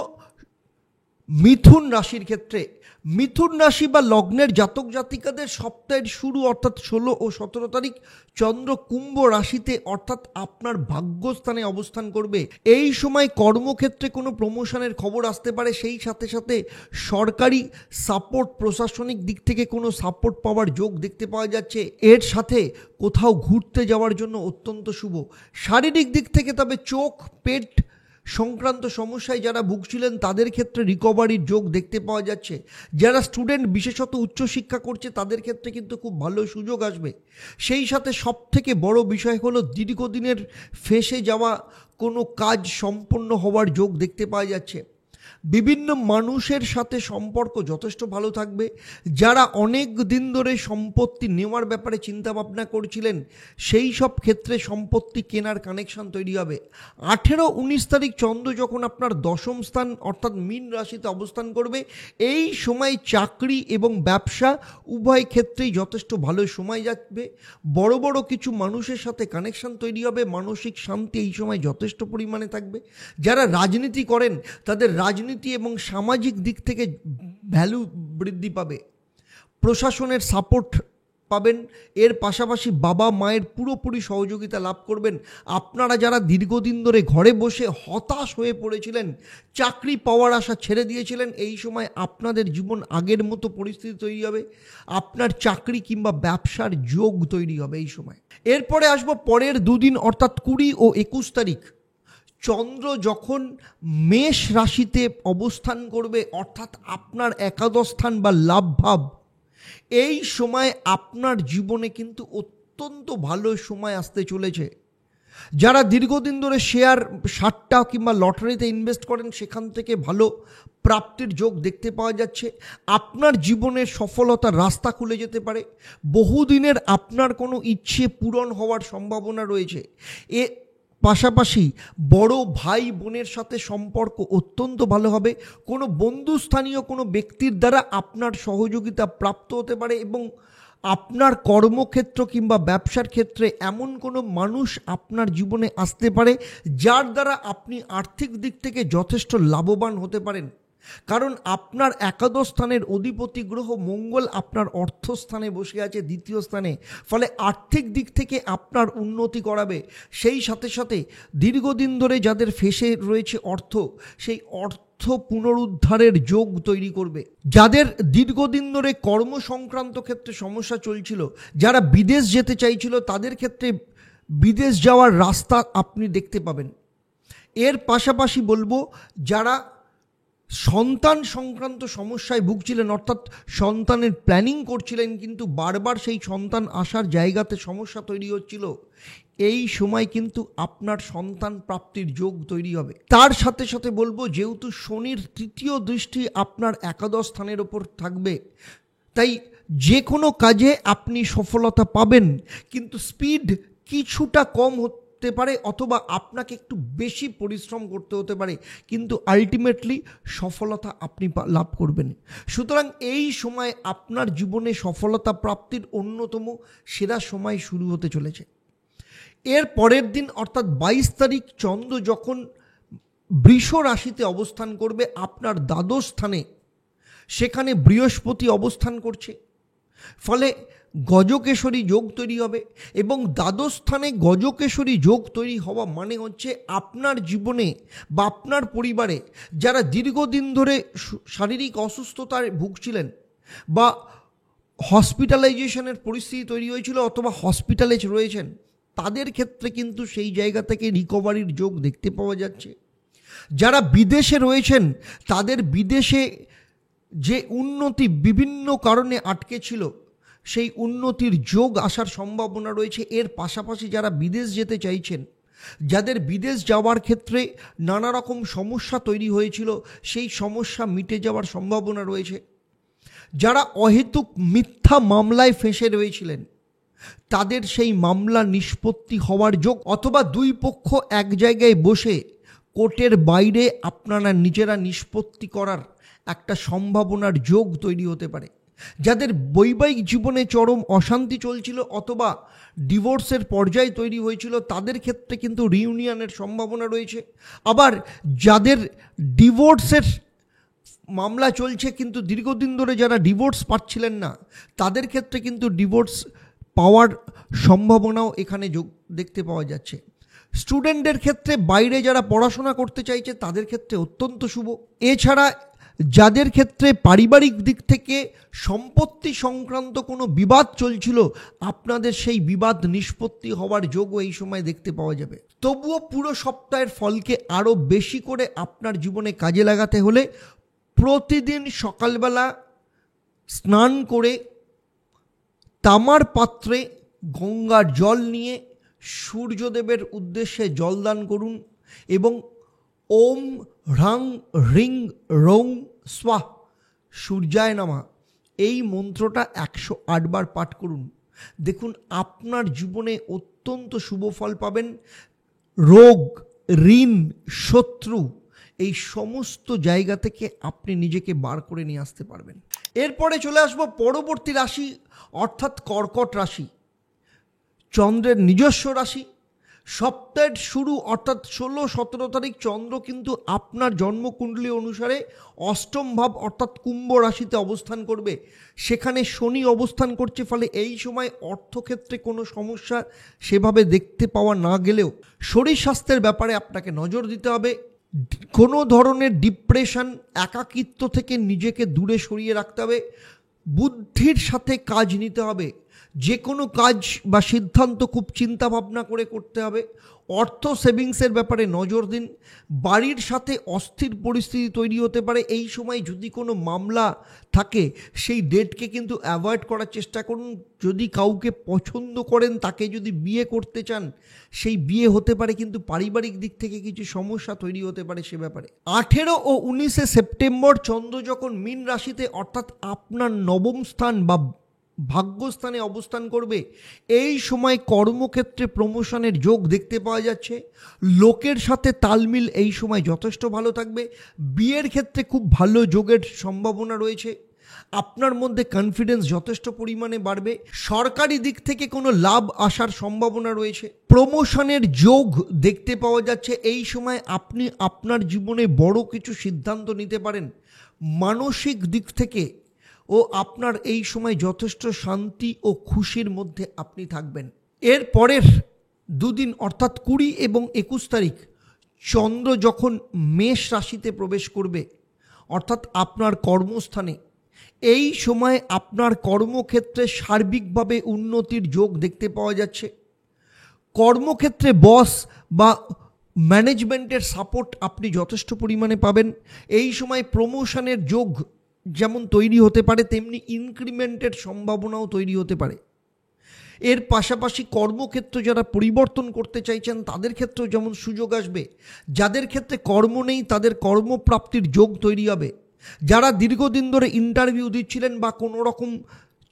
মিথুন রাশির ক্ষেত্রে। মিথুন রাশি বা লগ্নের জাতক জাতিকাদের সপ্তাহের শুরু অর্থাৎ 16 ও 17 তারিখ চন্দ্র কুম্ভ রাশিতে অর্থাৎ আপনার ভাগ্যস্থানে অবস্থান করবে। এই সময় কর্মক্ষেত্রে কোনো প্রমোশনের খবর আসতে পারে, সেই সাথে সাথে সরকারি সাপোর্ট, প্রশাসনিক দিক থেকে কোনো সাপোর্ট পাওয়ার যোগ দেখতে পাওয়া যাচ্ছে। এর সাথে কোথাও ঘুরতে যাওয়ার জন্য অত্যন্ত শুভ। শারীরিক দিক থেকে তবে চোখ, পেট সংক্রান্ত সমস্যায় যারা ভুগছিলেন তাদের ক্ষেত্রে রিকভারির যোগ দেখতে পাওয়া যাচ্ছে। যারা স্টুডেন্ট বিশেষত উচ্চশিক্ষা করছে তাদের ক্ষেত্রে কিন্তু খুব ভালো সুযোগ আসবে। সেই সাথে সবথেকে বড় বিষয় হলো দীর্ঘদিনের ফেঁসে যাওয়া কোনো কাজ সম্পন্ন হওয়ার যোগ দেখতে পাওয়া যাচ্ছে। বিভিন্ন মানুষের সাথে সম্পর্ক যথেষ্ট ভালো থাকবে। যারা অনেক দিন ধরে সম্পত্তি নেওয়ার ব্যাপারে চিন্তাভাবনা করছিলেন সেই সব ক্ষেত্রে সম্পত্তি কেনার কানেকশন তৈরি হবে। 18-19 তারিখ চন্দ্র যখন আপনার দশম স্থান অর্থাৎ মীন রাশিতে অবস্থান করবে, এই সময় চাকরি এবং ব্যবসা উভয় ক্ষেত্রেই যথেষ্ট ভালো সময় যাবে। বড় বড় কিছু মানুষের সাথে কানেকশন তৈরি হবে। মানসিক শান্তি এই সময় যথেষ্ট পরিমাণে থাকবে। যারা রাজনীতি করেন তাদের রাজনীতি এবং সামাজিক দিক থেকে ভ্যালু বৃদ্ধি পাবে। প্রশাসনের সাপোর্ট পাবেন। এর পাশাপাশি বাবা মায়ের পুরোপুরি সহযোগিতা লাভ করবেন। আপনারা যারা দীর্ঘদিন ধরে ঘরে বসে হতাশ হয়ে পড়েছিলেন, চাকরি পাওয়ার আশা ছেড়ে দিয়েছিলেন, এই সময় আপনাদের জীবন আগের মতো পরিস্থিতি তৈরি হবে। আপনার চাকরি কিংবা ব্যবসার যোগ তৈরি হবে এই সময়। এরপরে আসবো পরের দুদিন অর্থাৎ 20 ও 21 তারিখ চন্দ্র যখন মেষ রাশিতে অবস্থান করবে অর্থাৎ আপনার একাদশ স্থান বা লাভ ভাব, এই সময় আপনার জীবনে কিন্তু অত্যন্ত ভালো সময় আসতে চলেছে। যারা দীর্ঘদিন ধরে শেয়ার, সাট্টা কিংবা লটারিতে ইনভেস্ট করেন সেখান থেকে ভালো প্রাপ্তির যোগ দেখতে পাওয়া যাচ্ছে। আপনার জীবনের সফলতার রাস্তা খুলে যেতে পারে। বহুদিনের আপনার কোনো ইচ্ছে পূরণ হওয়ার সম্ভাবনা রয়েছে। পাশাপাশি বড় ভাই বোনের সাথে সম্পর্ক অত্যন্ত ভালো হবে। কোনো বন্ধুস্থানীয় কোনো ব্যক্তির দ্বারা আপনার সহযোগিতা প্রাপ্ত হতে পারে এবং আপনার কর্মক্ষেত্র কিংবা ব্যবসার ক্ষেত্রে এমন কোনো মানুষ আপনার জীবনে আসতে পারে যার দ্বারা আপনি আর্থিক দিক থেকে যথেষ্ট লাভবান হতে পারেন। কারণ আপনার একাদশ স্থানের অধিপতি গ্রহ মঙ্গল আপনার অর্থস্থানে বসে আছে দ্বিতীয় স্থানে, ফলে আর্থিক দিক থেকে আপনার উন্নতি করাবে। সেই সাথে সাথে দীর্ঘদিন ধরে যাদের ফেসে রয়েছে অর্থ, সেই অর্থ পুনরুদ্ধারের যোগ তৈরি করবে। যাদের দীর্ঘদিন ধরে কর্ম সংক্রান্ত ক্ষেত্রে সমস্যা চলছিল, যারা বিদেশ যেতে চাইছিল, তাদের ক্ষেত্রে বিদেশ যাওয়ার রাস্তা আপনি দেখতে পাবেন। এর পাশাপাশি বলবো, যারা সন্তান সংক্রান্ত সমস্যায় ভুগছিলেন, অর্থাৎ সন্তানের প্ল্যানিং করছিলেন কিন্তু বারবার সেই সন্তান আসার জায়গাতে সমস্যা তৈরি হচ্ছিল, এই সময় কিন্তু আপনার সন্তান প্রাপ্তির যোগ তৈরি হবে। তার সাথে সাথে বলবো, যেহেতু শনির তৃতীয় দৃষ্টি আপনার একাদশ স্থানের ওপর থাকবে, তাই যে কোনো কাজে আপনি সফলতা পাবেন, কিন্তু স্পিড কিছুটা কম হতে পারে অথবা আপনাকে একটু বেশি পরিশ্রম করতে হতে পারে, কিন্তু আলটিমেটলি সফলতা আপনি লাভ করবেন। সুতরাং এই সময় আপনার জীবনে সফলতা প্রাপ্তির অন্যতম সেরা সময় শুরু হতে চলেছে। এর পরের দিন অর্থাৎ 22 তারিখ চন্দ্র যখন বৃষ রাশিতে অবস্থান করবে আপনার দ্বাদশ স্থানে, সেখানে বৃহস্পতি অবস্থান করছে, ফলে গজকেশরী যোগ তৈরি হবে। এবং দ্বাদশ স্থানে গজকেশরী যোগ তৈরি হওয়া মানে হচ্ছে আপনার জীবনে বা আপনার পরিবারে যারা দীর্ঘদিন ধরে শারীরিক অসুস্থতায় ভুগছিলেন বা হসপিটালাইজেশনের পরিস্থিতি তৈরি হয়েছিল অথবা হসপিটালে রয়েছেন, তাদের ক্ষেত্রে কিন্তু সেই জায়গা থেকে রিকভারির যোগ দেখতে পাওয়া যাচ্ছে। যারা বিদেশে রয়েছেন, তাদের বিদেশে যে উন্নতি বিভিন্ন কারণে আটকে ছিল, সেই উন্নতির যোগ আসার সম্ভাবনা রয়েছে। এর পাশাপাশি যারা বিদেশ যেতে চাইছেন, যাদের বিদেশ যাওয়ার ক্ষেত্রে নানা রকম সমস্যা তৈরি হয়েছিল, সেই সমস্যা মিটে যাওয়ার সম্ভাবনা রয়েছে। যারা অহেতুক মিথ্যা মামলায় ফেঁসে রয়েছিলেন, তাদের সেই মামলা নিষ্পত্তি হওয়ার যোগ, অথবা দুই পক্ষ এক জায়গায় বসে কোর্টের বাইরে আপনারা নিজেরা নিষ্পত্তি করার একটা সম্ভাবনার যোগ তৈরি হতে পারে। যাদের বৈবাহিক জীবনে চরম অশান্তি চলছিল অথবা ডিভোর্সের পর্যায় তৈরি হয়েছিল, তাদের ক্ষেত্রে কিন্তু রিউনিয়নের সম্ভাবনা রয়েছে। আবার যাদের ডিভোর্সের মামলা চলছে কিন্তু দীর্ঘদিন ধরে যারা ডিভোর্স পাচ্ছিলেন না, তাদের ক্ষেত্রে কিন্তু ডিভোর্স পাওয়ার সম্ভাবনাও এখানে যোগ দেখতে পাওয়া যাচ্ছে। স্টুডেন্টদের ক্ষেত্রে বাইরে যারা পড়াশোনা করতে চাইছে, তাদের ক্ষেত্রে অত্যন্ত শুভ। এছাড়া যাদের ক্ষেত্রে পারিবারিক দিক থেকে সম্পত্তি সংক্রান্ত কোনো বিবাদ চলছিল, আপনাদের সেই বিবাদ নিষ্পত্তি হওয়ার যোগও এই সময় দেখতে পাওয়া যাবে। তবুও পুরো সপ্তাহের ফলকে আরও বেশি করে আপনার জীবনে কাজে লাগাতে হলে প্রতিদিন সকালবেলা স্নান করে তামার পাত্রে গঙ্গার জল নিয়ে সূর্যদেবের উদ্দেশ্যে জলদান করুন এবং ওম হ্রাং হ্রিং রৌং স্বাহ সূর্যায় নমঃ এই মন্ত্রটা 108 বার পাঠ করুন। দেখুন আপনার জীবনে অত্যন্ত শুভ ফল পাবেন। রোগ, ঋণ, শত্রু এই সমস্ত জায়গা থেকে আপনি নিজেকে বার করে নিয়ে আসতে পারবেন। এরপরে চলে আসবো পরবর্তী রাশি, অর্থাৎ কর্কট রাশি, চন্দ্রের নিজস্ব রাশি। সপ্তাহের শুরু অর্থাৎ 16-17 তারিখ চন্দ্র কিন্তু আপনার জন্মকুণ্ডলী অনুসারে অষ্টম ভাব অর্থাৎ কুম্ভ রাশিতে অবস্থান করবে। সেখানে শনি অবস্থান করছে, ফলে এই সময় অর্থক্ষেত্রে কোনো সমস্যা সেভাবে দেখতে পাওয়া না গেলেও শরীর স্বাস্থ্যের ব্যাপারে আপনাকে নজর দিতে হবে। কোনো ধরনের ডিপ্রেশন, একাকিত্ব থেকে নিজেকে দূরে সরিয়ে রাখতে হবে। বুদ্ধির সাথে কাজ নিতে হবে। যে কোনো কাজ বা সিদ্ধান্ত খুব চিন্তা ভাবনা করে করতে হবে। অর্থ সেভিংসের ব্যাপারে নজর দিন। বাড়ির সাথে অস্থির পরিস্থিতি তৈরি হতে পারে। এই সময় যদি কোনো মামলা থাকে, সেই ডেটকে কিন্তু অ্যাভয়েড করার চেষ্টা করুন। যদি কাউকে পছন্দ করেন, তাকে যদি বিয়ে করতে চান, সেই বিয়ে হতে পারে, কিন্তু পারিবারিক দিক থেকে কিছু সমস্যা তৈরি হতে পারে সে ব্যাপারে। 18 ও 19 সেপ্টেম্বর চন্দ্র যখন মীন রাশিতে অর্থাৎ আপনার নবম স্থান বা ভাগ্যস্থানে অবস্থান করবে, এই সময় কর্মক্ষেত্রে প্রমোশনের যোগ দেখতে পাওয়া যাচ্ছে। লোকের সাথে তালমিল এই সময় যথেষ্ট ভালো থাকবে। বিয়ের ক্ষেত্রে খুব ভালো যোগের সম্ভাবনা রয়েছে। আপনার মধ্যে কনফিডেন্স যথেষ্ট পরিমাণে বাড়বে। সরকারি দিক থেকে কোনো লাভ আসার সম্ভাবনা রয়েছে। প্রমোশনের যোগ দেখতে পাওয়া যাচ্ছে। এই সময় আপনি আপনার জীবনে বড় কিছু সিদ্ধান্ত নিতে পারেন। মানসিক দিক থেকে ও আপনার এই সময় যথেষ্ট শান্তি ও খুশির মধ্যে আপনি থাকবেন। এর পরের দুদিন অর্থাৎ 20 এবং 21 তারিখ চন্দ্র যখন মেষ রাশিতে প্রবেশ করবে অর্থাৎ আপনার কর্মস্থানে, এই সময় আপনার কর্মক্ষেত্রে সার্বিকভাবে উন্নতির যোগ দেখতে পাওয়া যাচ্ছে। কর্মক্ষেত্রে বস বা ম্যানেজমেন্টের সাপোর্ট আপনি যথেষ্ট পরিমাণে পাবেন। এই সময় প্রমোশনের যোগ যেমন তৈরি হতে পারে, তেমনি ইনক্রিমেন্টের সম্ভাবনাও তৈরি হতে পারে। এর পাশাপাশি কর্মক্ষেত্র যারা পরিবর্তন করতে চাইছেন তাদের ক্ষেত্রেও যেমন সুযোগ আসবে। যাদের ক্ষেত্রে কর্ম নেই তাদের কর্মপ্রাপ্তির যোগ তৈরি হবে। যারা দীর্ঘদিন ধরে ইন্টারভিউ দিচ্ছিলেন বা কোনো রকম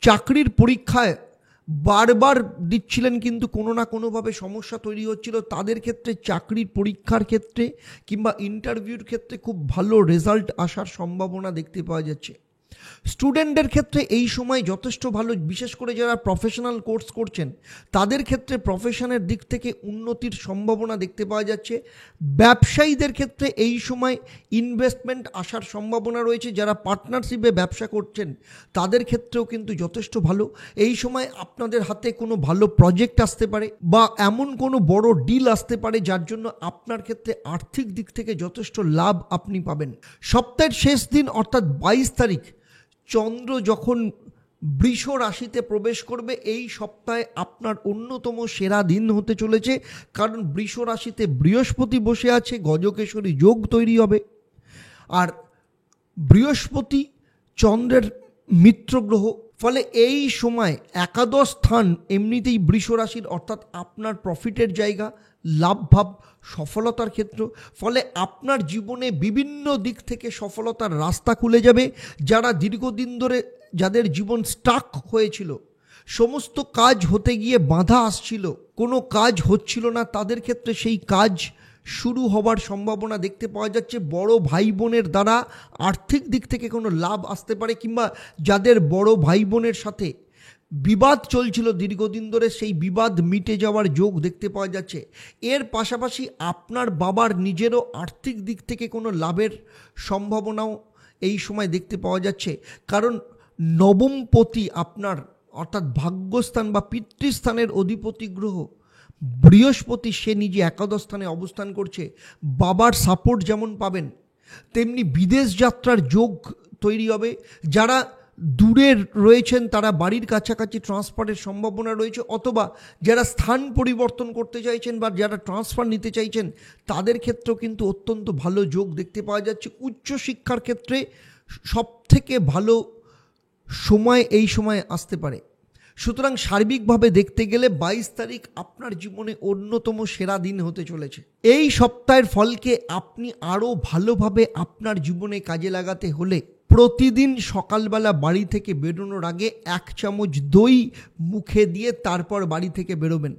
চাকরির পরীক্ষায় বারবার দিচ্ছিলেন কিন্তু কোনো না কোনোভাবে সমস্যা তৈরি হচ্ছিল, তাদের ক্ষেত্রে চাকরির পরীক্ষার ক্ষেত্রে কিংবা ইন্টারভিউর ক্ষেত্রে খুব ভালো রেজাল্ট আসার সম্ভাবনা দেখতে পাওয়া যাচ্ছে। স্টুডেন্টদের ক্ষেত্রে এই সময় যথেষ্ট ভালো, বিশেষ করে যারা প্রফেশনাল কোর্স করছেন তাদের ক্ষেত্রে প্রফেশনের দিক থেকে উন্নতির সম্ভাবনা দেখতে পাওয়া যাচ্ছে। ব্যবসায়ীদের ক্ষেত্রে এই সময় ইনভেস্টমেন্ট আসার সম্ভাবনা রয়েছে। যারা পার্টনারশিপে ব্যবসা করছেন তাদের ক্ষেত্রেও কিন্তু যথেষ্ট ভালো। এই সময় আপনাদের হাতে কোনো ভালো প্রজেক্ট আসতে পারে বা এমন কোনো বড় ডিল আসতে পারে যার জন্য আপনার ক্ষেত্রে আর্থিক দিক থেকে যথেষ্ট লাভ আপনি পাবেন। সপ্তাহের শেষ দিন অর্থাৎ 22 তারিখ চন্দ্র যখন বৃষ রাশিতে প্রবেশ করবে, এই সপ্তাহে আপনার অন্যতম সেরা দিন হতে চলেছে। কারণ বৃষ রাশিতে বৃহস্পতি বসে আছে, গজকেশরী যোগ তৈরি হবে। আর বৃহস্পতি চন্দ্রের মিত্র গ্রহ, ফলে এই সময় একাদশ স্থান এমনিতেই বৃষ রাশির অর্থাৎ আপনার প্রফিটের জায়গা, লাভ ভাব, সফলতার ক্ষেত্র। ফলে আপনার জীবনে বিভিন্ন দিক থেকে সফলতার রাস্তা খুলে যাবে। যারা দীর্ঘদিন ধরে যাদের জীবন স্টাক হয়েছিল, সমস্ত কাজ হতে গিয়ে বাধা আসছিল, কোনো কাজ হচ্ছিল না, তাদের ক্ষেত্রে সেই কাজ শুরু হবার সম্ভাবনা দেখতে পাওয়া যাচ্ছে। বড় ভাই বোনের দ্বারা আর্থিক দিক থেকে কোনো লাভ আসতে পারে, কিংবা যাদের বড় ভাই বোনের সাথে বিবাদ চলছিল দীর্ঘদিন ধরে, সেই বিবাদ মিটে যাওয়ার যোগ দেখতে পাওয়া যাচ্ছে। এর পাশাপাশি আপনার বাবার নিজেরও আর্থিক দিক থেকে কোনো লাভের সম্ভাবনাও এই সময় দেখতে পাওয়া যাচ্ছে। কারণ নবমপতি আপনার অর্থাৎ ভাগ্যস্থান বা পিতৃস্থানের অধিপতি গ্রহ বৃহস্পতি, সে নিজে একাদশ স্থানে অবস্থান করছে। বাবার সাপোর্ট যেমন পাবেন, তেমনি বিদেশ যাত্রার যোগ তৈরি হবে। যারা দূরে রয়েছেন তারা বাড়ির কাছাকাছি ট্রান্সফারের সম্ভাবনা রয়েছে, অথবা যারা স্থান পরিবর্তন করতে চাইছেন বা যারা ট্রান্সফার নিতে চাইছেন তাদের ক্ষেত্রেও কিন্তু অত্যন্ত ভালো যোগ দেখতে পাওয়া যাচ্ছে। উচ্চশিক্ষার ক্ষেত্রে সবথেকে ভালো সময় এই সময় আসতে পারে। সুতরাং সার্বিকভাবে দেখতে গেলে 22 তারিখ আপনার জীবনে অন্যতম সেরা দিন হতে চলেছে। এই সপ্তাহের ফলকে আপনি আরও ভালোভাবে আপনার জীবনে কাজে লাগাতে হলে প্রতিদিন সকালবেলা বাড়ি থেকে বেরোনোর আগে 1 চামচ দই মুখে দিয়ে তারপর বাড়ি থেকে বেরোবেন।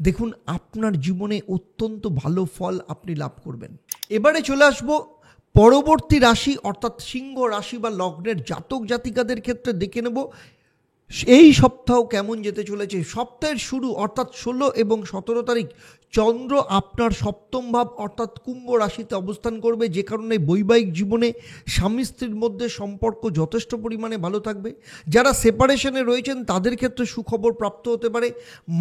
দেখুন আপনার জীবনে অত্যন্ত ভালো ফল আপনি লাভ করবেন। এবারে চলে আসবো পরবর্তী রাশি অর্থাৎ সিংহ রাশি বা লগ্নের জাতক জাতিকাদের ক্ষেত্রে দেখে নেব এই সপ্তাহ কেমন যেতে চলেছে। সপ্তাহের শুরু অর্থাৎ 16 এবং 17 তারিখ চন্দ্র আপনার সপ্তম ভাব অর্থাৎ কুম্ভ রাশিতে অবস্থান করবে, যে কারণে বৈবাহিক জীবনে স্বামী স্ত্রীর মধ্যে সম্পর্ক যথেষ্ট পরিমাণে ভালো থাকবে। যারা সেপারেশনে রয়েছেন তাদের ক্ষেত্রে সুখবর প্রাপ্ত হতে পারে।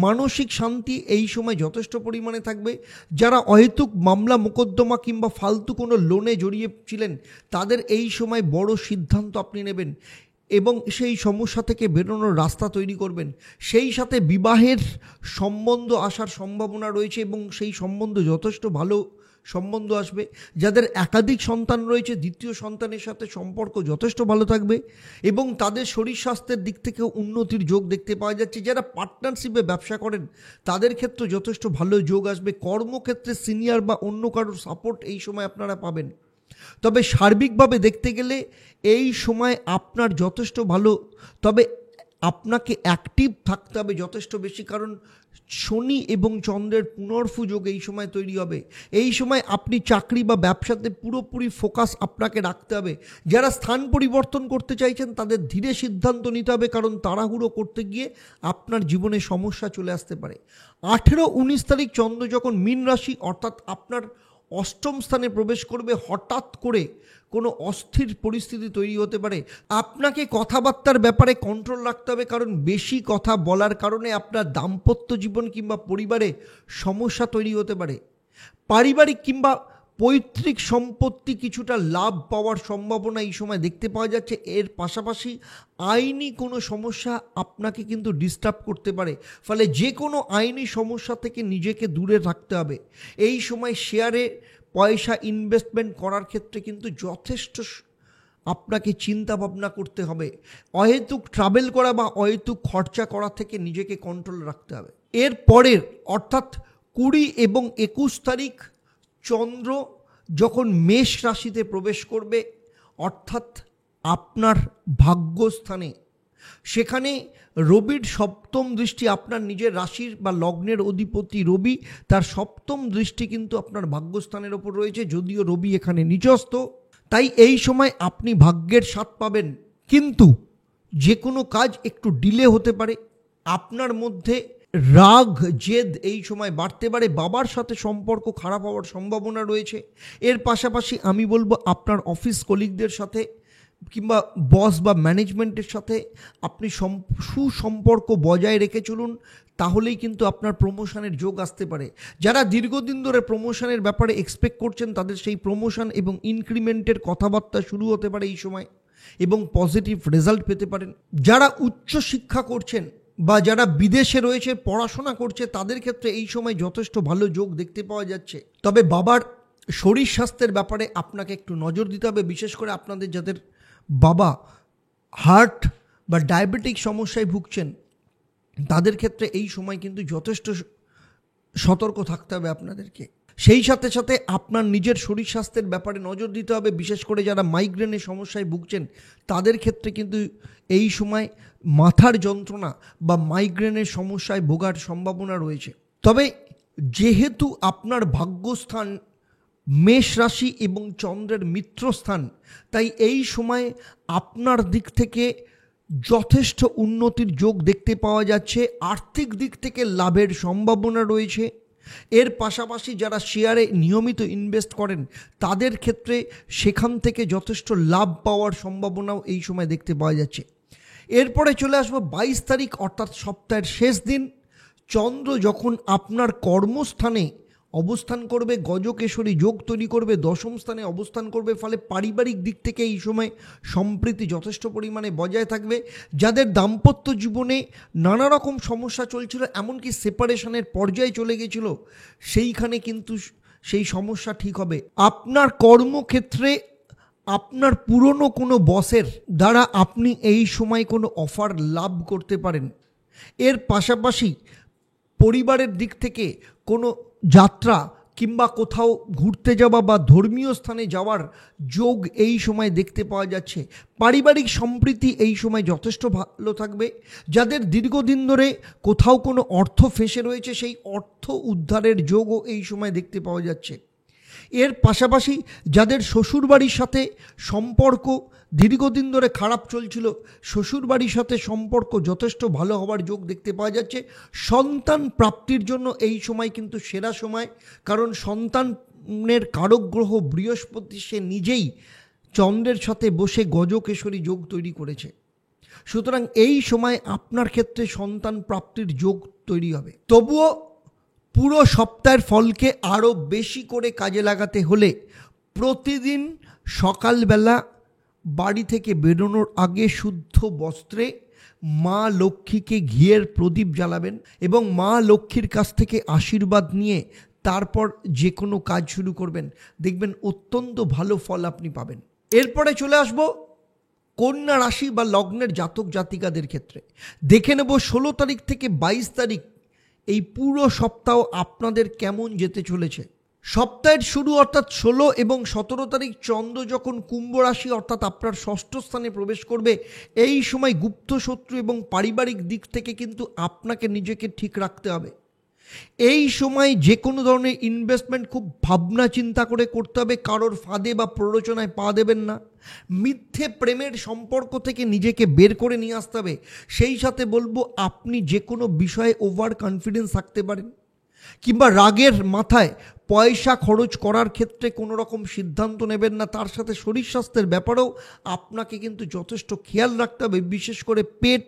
মানসিক শান্তি এই সময় যথেষ্ট পরিমাণে থাকবে। যারা অহেতুক মামলা মোকদ্দমা কিংবা ফালতু কোনো লোনে জড়িয়েছিলেন তাদের এই সময় বড় সিদ্ধান্ত আপনি নেবেন এবং সেই সমস্যা থেকে বেরোনোর রাস্তা তৈরি করবেন। সেই সাথে বিবাহের সম্বন্ধ আসার সম্ভাবনা রয়েছে এবং সেই সম্বন্ধ যথেষ্ট ভালো সম্বন্ধ আসবে। যাদের একাধিক সন্তান রয়েছে দ্বিতীয় সন্তানের সাথে সম্পর্ক যথেষ্ট ভালো থাকবে এবং তাদের শরীর স্বাস্থ্যের দিক থেকে উন্নতির যোগ দেখতে পাওয়া যাচ্ছে। যারা পার্টনারশিপে ব্যবসা করেন তাদের ক্ষেত্রে যথেষ্ট ভালো যোগ আসবে। কর্মক্ষেত্রে সিনিয়র বা অন্য কারোর সাপোর্ট এই সময় আপনারা পাবেন। তবে সার্বিকভাবে দেখতে গেলে এই সময় আপনার যথেষ্ট ভালো। তবে আপনাকে অ্যাক্টিভ থাকতে হবে যথেষ্ট বেশি, কারণ শনি এবং চন্দ্রের পুনর্ফু যোগ এই সময় তৈরি হবে। এই সময় আপনি চাকরি বা ব্যবসাতে পুরোপুরি ফোকাস আপনাকে রাখতে হবে। যারা স্থান পরিবর্তন করতে চাইছেন তাদের ধীরে সিদ্ধান্ত নিতে হবে, কারণ তাড়াহুড়ো করতে গিয়ে আপনার জীবনে সমস্যা চলে আসতে পারে। 18-19 তারিখ চন্দ্র যখন মীন রাশি অর্থাৎ আপনার অষ্টম স্থানে প্রবেশ করবে, হঠাৎ করে কোনো অস্থির পরিস্থিতি তৈরি হতে পারে। আপনাকে কথাবার্তার ব্যাপারে কন্ট্রোল রাখতে হবে, কারণ বেশি কথা বলার কারণে আপনার দাম্পত্য জীবন কিংবা পরিবারে সমস্যা তৈরি হতে পারে। পারিবারিক কিংবা পৈতৃক সম্পত্তি কিছুটা লাভ পাওয়ার সম্ভাবনা এই সময় দেখতে পাওয়া যাচ্ছে। এর পাশাপাশি আইনি কোনো সমস্যা আপনাকে কিন্তু ডিস্টার্ব করতে পারে, ফলে যে কোনো আইনি সমস্যা থেকে নিজেকে দূরে রাখতে হবে। এই সময় শেয়ারে পয়সা ইনভেস্টমেন্ট করার ক্ষেত্রে কিন্তু যথেষ্ট আপনাকে চিন্তা ভাবনা করতে হবে। অহেতুক ট্রাভেল করা বা অহেতুক খরচা করা থেকে নিজেকে কন্ট্রোল রাখতে হবে। এর পরের অর্থাৎ 20 এবং 21 তারিখ চন্দ্র যখন মেষ রাশিতে প্রবেশ করবে, অর্থাৎ আপনার ভাগ্যস্থানে, সেখানে রবির সপ্তম দৃষ্টি, আপনার নিজের রাশির বা লগ্নের অধিপতি রবি, তার সপ্তম দৃষ্টি কিন্তু আপনার ভাগ্যস্থানের ওপর রয়েছে। যদিও রবি এখানে নিচস্থ, তাই এই সময় আপনি ভাগ্যের স্বাদ পাবেন, কিন্তু যে কোনো কাজ একটু ডিলে হতে পারে। আপনার মধ্যে রাগ জেদ এই সময় বাড়তে পারে। বাবার সাথে সম্পর্ক খারাপ হওয়ার সম্ভাবনা রয়েছে। এর পাশাপাশি আমি বলবো আপনার অফিস কলিগদের সাথে কিংবা বস বা ম্যানেজমেন্টের সাথে আপনি সুসম্পর্ক বজায় রেখে চলুন, তাহলেই কিন্তু আপনার প্রমোশনের যোগ আসতে পারে। যারা দীর্ঘদিন ধরে প্রমোশনের ব্যাপারে এক্সপেক্ট করছেন তাদের সেই প্রমোশন এবং ইনক্রিমেন্টের কথাবার্তা শুরু হতে পারে এই সময়, এবং পজিটিভ রেজাল্ট পেতে পারেন। যারা উচ্চ শিক্ষা করছেন বা যারা বিদেশে রয়েছে পড়াশোনা করছে তাদের ক্ষেত্রে এই সময় যথেষ্ট ভালো যোগ দেখতে পাওয়া যাচ্ছে। তবে বাবার শরীর স্বাস্থ্যের ব্যাপারে আপনাকে একটু নজর দিতে হবে, বিশেষ করে আপনাদের যাদের বাবা হার্ট বা ডায়াবেটিক সমস্যায় ভুগছেন তাদের ক্ষেত্রে এই সময় কিন্তু যথেষ্ট সতর্ক থাকতে হবে আপনাদেরকে। সেই সাথে সাথে আপনার নিজের শরীর স্বাস্থ্যের ব্যাপারে নজর দিতে হবে, বিশেষ করে যারা মাইগ্রেনের সমস্যায় ভুগছেন তাদের ক্ষেত্রে কিন্তু এই সময় মাথার যন্ত্রণা বা মাইগ্রেনের সমস্যায় ভোগার সম্ভাবনা রয়েছে। তবে যেহেতু আপনার ভাগ্যস্থান মেষ রাশি এবং চন্দ্রের মিত্রস্থান, তাই এই সময় আপনার দিক থেকে যথেষ্ট উন্নতির যোগ দেখতে পাওয়া যাচ্ছে। আর্থিক দিক থেকে লাভের সম্ভাবনা রয়েছে। এর পাশাপাশি যারা শেয়ারে নিয়মিত ইনভেস্ট করেন তাদের ক্ষেত্রে সেখান থেকে যথেষ্ট লাভ পাওয়ার সম্ভাবনাও এই সময় দেখতে পাওয়া যাচ্ছে। এরপরে চলে আসবো 22 তারিখ অর্থাৎ সপ্তাহের শেষ দিন। চন্দ্র যখন আপনার কর্মস্থানে অবস্থান করবে, গজকেশরী যোগ তৈরি করবে, দশম স্থানে অবস্থান করবে, ফলে পারিবারিক দিক থেকে এই সময় সম্প্রীতি যথেষ্ট পরিমাণে বজায় থাকবে। যাদের দাম্পত্য জীবনে নানা রকম সমস্যা চলছিল, এমনকি সেপারেশনের পর্যায়ে চলে গেছিল, সেইখানে কিন্তু সেই সমস্যা ঠিক হবে। আপনার কর্মক্ষেত্রে আপনার পুরনো কোনো বসের দ্বারা আপনি এই সময় কোনো অফার লাভ করতে পারেন। এর পাশাপাশি পরিবারের দিক থেকে কোনো যাত্রা কিংবা কোথাও ঘুরতে যাওয়া বা ধর্মীয় স্থানে যাওয়ার যোগ এই সময় দেখতে পাওয়া যাচ্ছে। পারিবারিক সম্প্রীতি এই সময় যথেষ্ট ভালো থাকবে। যাদের দীর্ঘদিন ধরে কোথাও কোনো অর্থ ফেঁসে রয়েছে সেই অর্থ উদ্ধারের যোগও এই সময় দেখতে পাওয়া যাচ্ছে। এর পাশাপাশি যাদের শ্বশুরবাড়ির সাথে সম্পর্ক দীর্ঘদিন ধরে খারাপ চলছিল, শ্বশুরবাড়ির সাথে সম্পর্ক যথেষ্ট ভালো হওয়ার যোগ দেখতে পাওয়া যাচ্ছে। সন্তান প্রাপ্তির জন্য এই সময় কিন্তু সেরা সময়, কারণ সন্তানের কারক গ্রহ বৃহস্পতি সে নিজেই চন্দ্রের সাথে বসে গজকেশরী যোগ তৈরি করেছে। সুতরাং এই সময় আপনার ক্ষেত্রে সন্তান প্রাপ্তির যোগ তৈরি হবে। তবুও পুরো সপ্তাহের ফলকে আরও বেশি করে কাজে লাগাতে হলে প্রতিদিন সকালবেলা বাড়ি থেকে বেরোনোর আগে শুদ্ধ বস্ত্রে মা লক্ষ্মীকে ঘিয়ের প্রদীপ জ্বালাবেন এবং মা লক্ষ্মীর কাছ থেকে আশীর্বাদ নিয়ে তারপর যে কোনো কাজ শুরু করবেন, দেখবেন অত্যন্ত ভালো ফল আপনি পাবেন। এরপরে চলে আসবো কন্যা রাশি বা লগ্নের জাতক জাতিকাদের ক্ষেত্রে। দেখে নেব 16 তারিখ থেকে 22 তারিখ এই পুরো সপ্তাহ আপনাদের কেমন যেতে চলেছে। সপ্তাহের শুরু অর্থাৎ 16 এবং 17 তারিখ চন্দ্র যখন কুম্ভ রাশি অর্থাৎ আপনার ষষ্ঠ স্থানে প্রবেশ করবে, এই সময় গুপ্ত শত্রু এবং পারিবারিক দিক থেকে কিন্তু আপনাকে নিজেকে ঠিক রাখতে হবে। এই সময় যে কোনো ধরনের ইনভেস্টমেন্ট খুব ভাবনা চিন্তা করে করতে হবে, কারোর ফাঁদে বা প্ররোচনায় পা দেবেন না। মিথ্যে প্রেমের সম্পর্ক থেকে নিজেকে বের করে নিয়ে আসতে হবে। সেই সাথে বলবো, আপনি যে কোনো বিষয়ে ওভার কনফিডেন্স থাকতে পারেন, কিংবা রাগের মাথায় পয়সা খরচ করার ক্ষেত্রে কোনো রকম সিদ্ধান্ত নেবেন না। তার সাথে শরীর স্বাস্থ্যের ব্যাপারেও আপনাকে কিন্তু যথেষ্ট খেয়াল রাখতে হবে। বিশেষ করে পেট,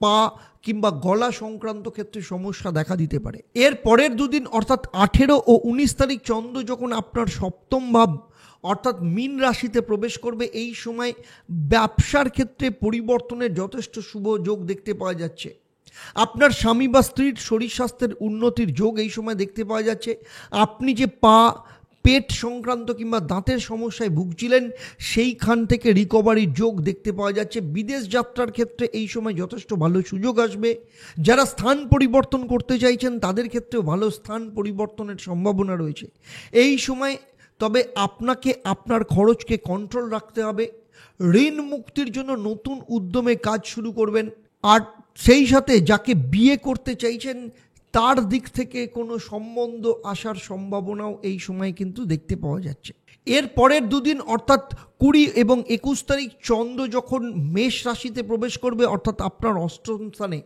পা কিংবা গলা সংক্রান্ত ক্ষেত্রে সমস্যা দেখা দিতে পারে। এর পরের দুদিন অর্থাৎ 18 ও 19 তারিখ চন্দ্র যখন আপনার সপ্তম ভাব অর্থাৎ মীন রাশিতে প্রবেশ করবে, এই সময় ব্যবসার ক্ষেত্রে পরিবর্তনের যথেষ্ট শুভ যোগ দেখতে পাওয়া যাচ্ছে। আপনার স্বামী বা স্ত্রীর শরীর স্বাস্থ্যের উন্নতির যোগ এই সময় দেখতে পাওয়া যাচ্ছে। আপনি যে পেট সংক্রান্ত কিংবা দাঁতের সমস্যায় ভুগছিলেন, সেইখান থেকে রিকভারির যোগ দেখতে পাওয়া যাচ্ছে। বিদেশ যাত্রার ক্ষেত্রে এই সময় যথেষ্ট ভালো সুযোগ আসবে। যারা স্থান পরিবর্তন করতে চাইছেন তাদের ক্ষেত্রেও ভালো স্থান পরিবর্তনের সম্ভাবনা রয়েছে এই সময়। তবে আপনাকে আপনার খরচকে কন্ট্রোল রাখতে হবে। ঋণ মুক্তির জন্য নতুন উদ্যমে কাজ শুরু করবেন। আর সেই সাথে যাকে বিয়ে করতে চাইছেন তার দিক থেকে কোনো সম্বন্ধ আসার সম্ভাবনাও এই সময় কিন্তু দেখতে পাওয়া যাচ্ছে। এর পরের দুদিন অর্থাৎ 20 এবং 21 তারিখ চন্দ্র যখন মেষ রাশিতে প্রবেশ করবে অর্থাৎ আপনার অষ্টম স্থানে,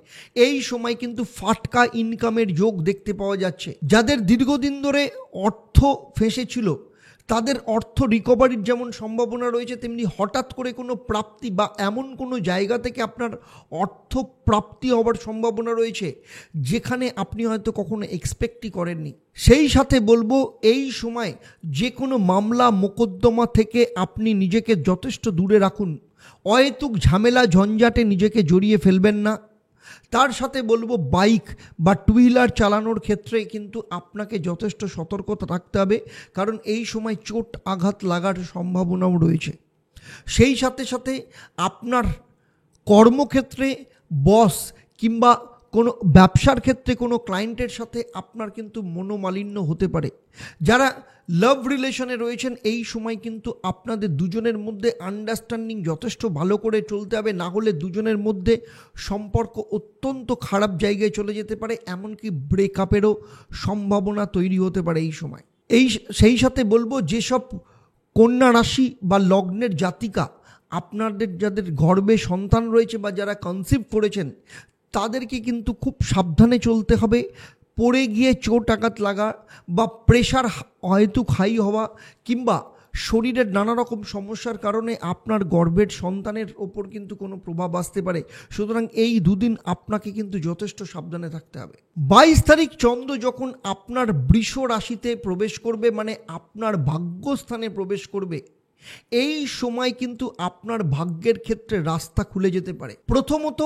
এই সময় কিন্তু ফাটকা ইনকামের যোগ দেখতে পাওয়া যাচ্ছে। যাদের দীর্ঘদিন ধরে অর্থ ফেঁসেছিল তাদের অর্থ রিকভারির যেমন সম্ভাবনা রয়েছে, তেমনি হঠাৎ করে কোনো প্রাপ্তি বা এমন কোনো জায়গা থেকে আপনার অর্থ প্রাপ্তি হওয়ার সম্ভাবনা রয়েছে যেখানে আপনি হয়তো কখনো এক্সপেক্টই করেননি। সেই সাথে বলবো, এই সময় যে কোনো মামলা মোকদ্দমা থেকে আপনি নিজেকে যথেষ্ট দূরে রাখুন। অহেতুক ঝামেলা ঝঞ্ঝাটে নিজেকে জড়িয়ে ফেলবেন না। তার সাথে বলবো, বাইক বা টু হুইলার চালানোর ক্ষেত্রে কিন্তু আপনাকে যথেষ্ট সতর্কতা রাখতে হবে, কারণ এই সময় চোট আঘাত লাগার সম্ভাবনাও রয়েছে। সেই সাথে সাথে আপনার কর্মক্ষেত্রে বস কিংবা কোনো ব্যবসার ক্ষেত্রে কোনো ক্লায়েন্টের সাথে আপনার কিন্তু মনোমালিন্য হতে পারে। যারা লাভ রিলেশনে রয়েছেন এই সময় কিন্তু আপনাদের দুজনের মধ্যে আন্ডারস্ট্যান্ডিং যথেষ্ট ভালো করে চলতে হবে, না হলে দুজনের মধ্যে সম্পর্ক অত্যন্ত খারাপ জায়গায় চলে যেতে পারে, এমনকি ব্রেকআপেরও সম্ভাবনা তৈরি হতে পারে এই সময়। সেই সাথে বলবো, যেসব কন্যা রাশি বা লগ্নের জাতিকা আপনাদের যাদের গর্ভে সন্তান রয়েছে বা যারা কনসিভ করেছেন তাদেরকে কিন্তু খুব সাবধানে চলতে হবে। পড়ে গিয়ে চোট আঘাত লাগা বা প্রেশার হয়তো হাই হওয়া কিংবা শরীরের নানা রকম সমস্যার কারণে আপনার গর্ভের সন্তানের ওপর কিন্তু কোনো প্রভাব আসতে পারে। সুতরাং এই দুদিন আপনাকে কিন্তু যথেষ্ট সাবধানে থাকতে হবে। 22 তারিখ চন্দ্র যখন আপনার বৃষ রাশিতে প্রবেশ করবে, মানে আপনার ভাগ্যস্থানে প্রবেশ করবে, এই সময় কিন্তু আপনার ভাগ্যের ক্ষেত্রে রাস্তা খুলে যেতে পারে। প্রথমত,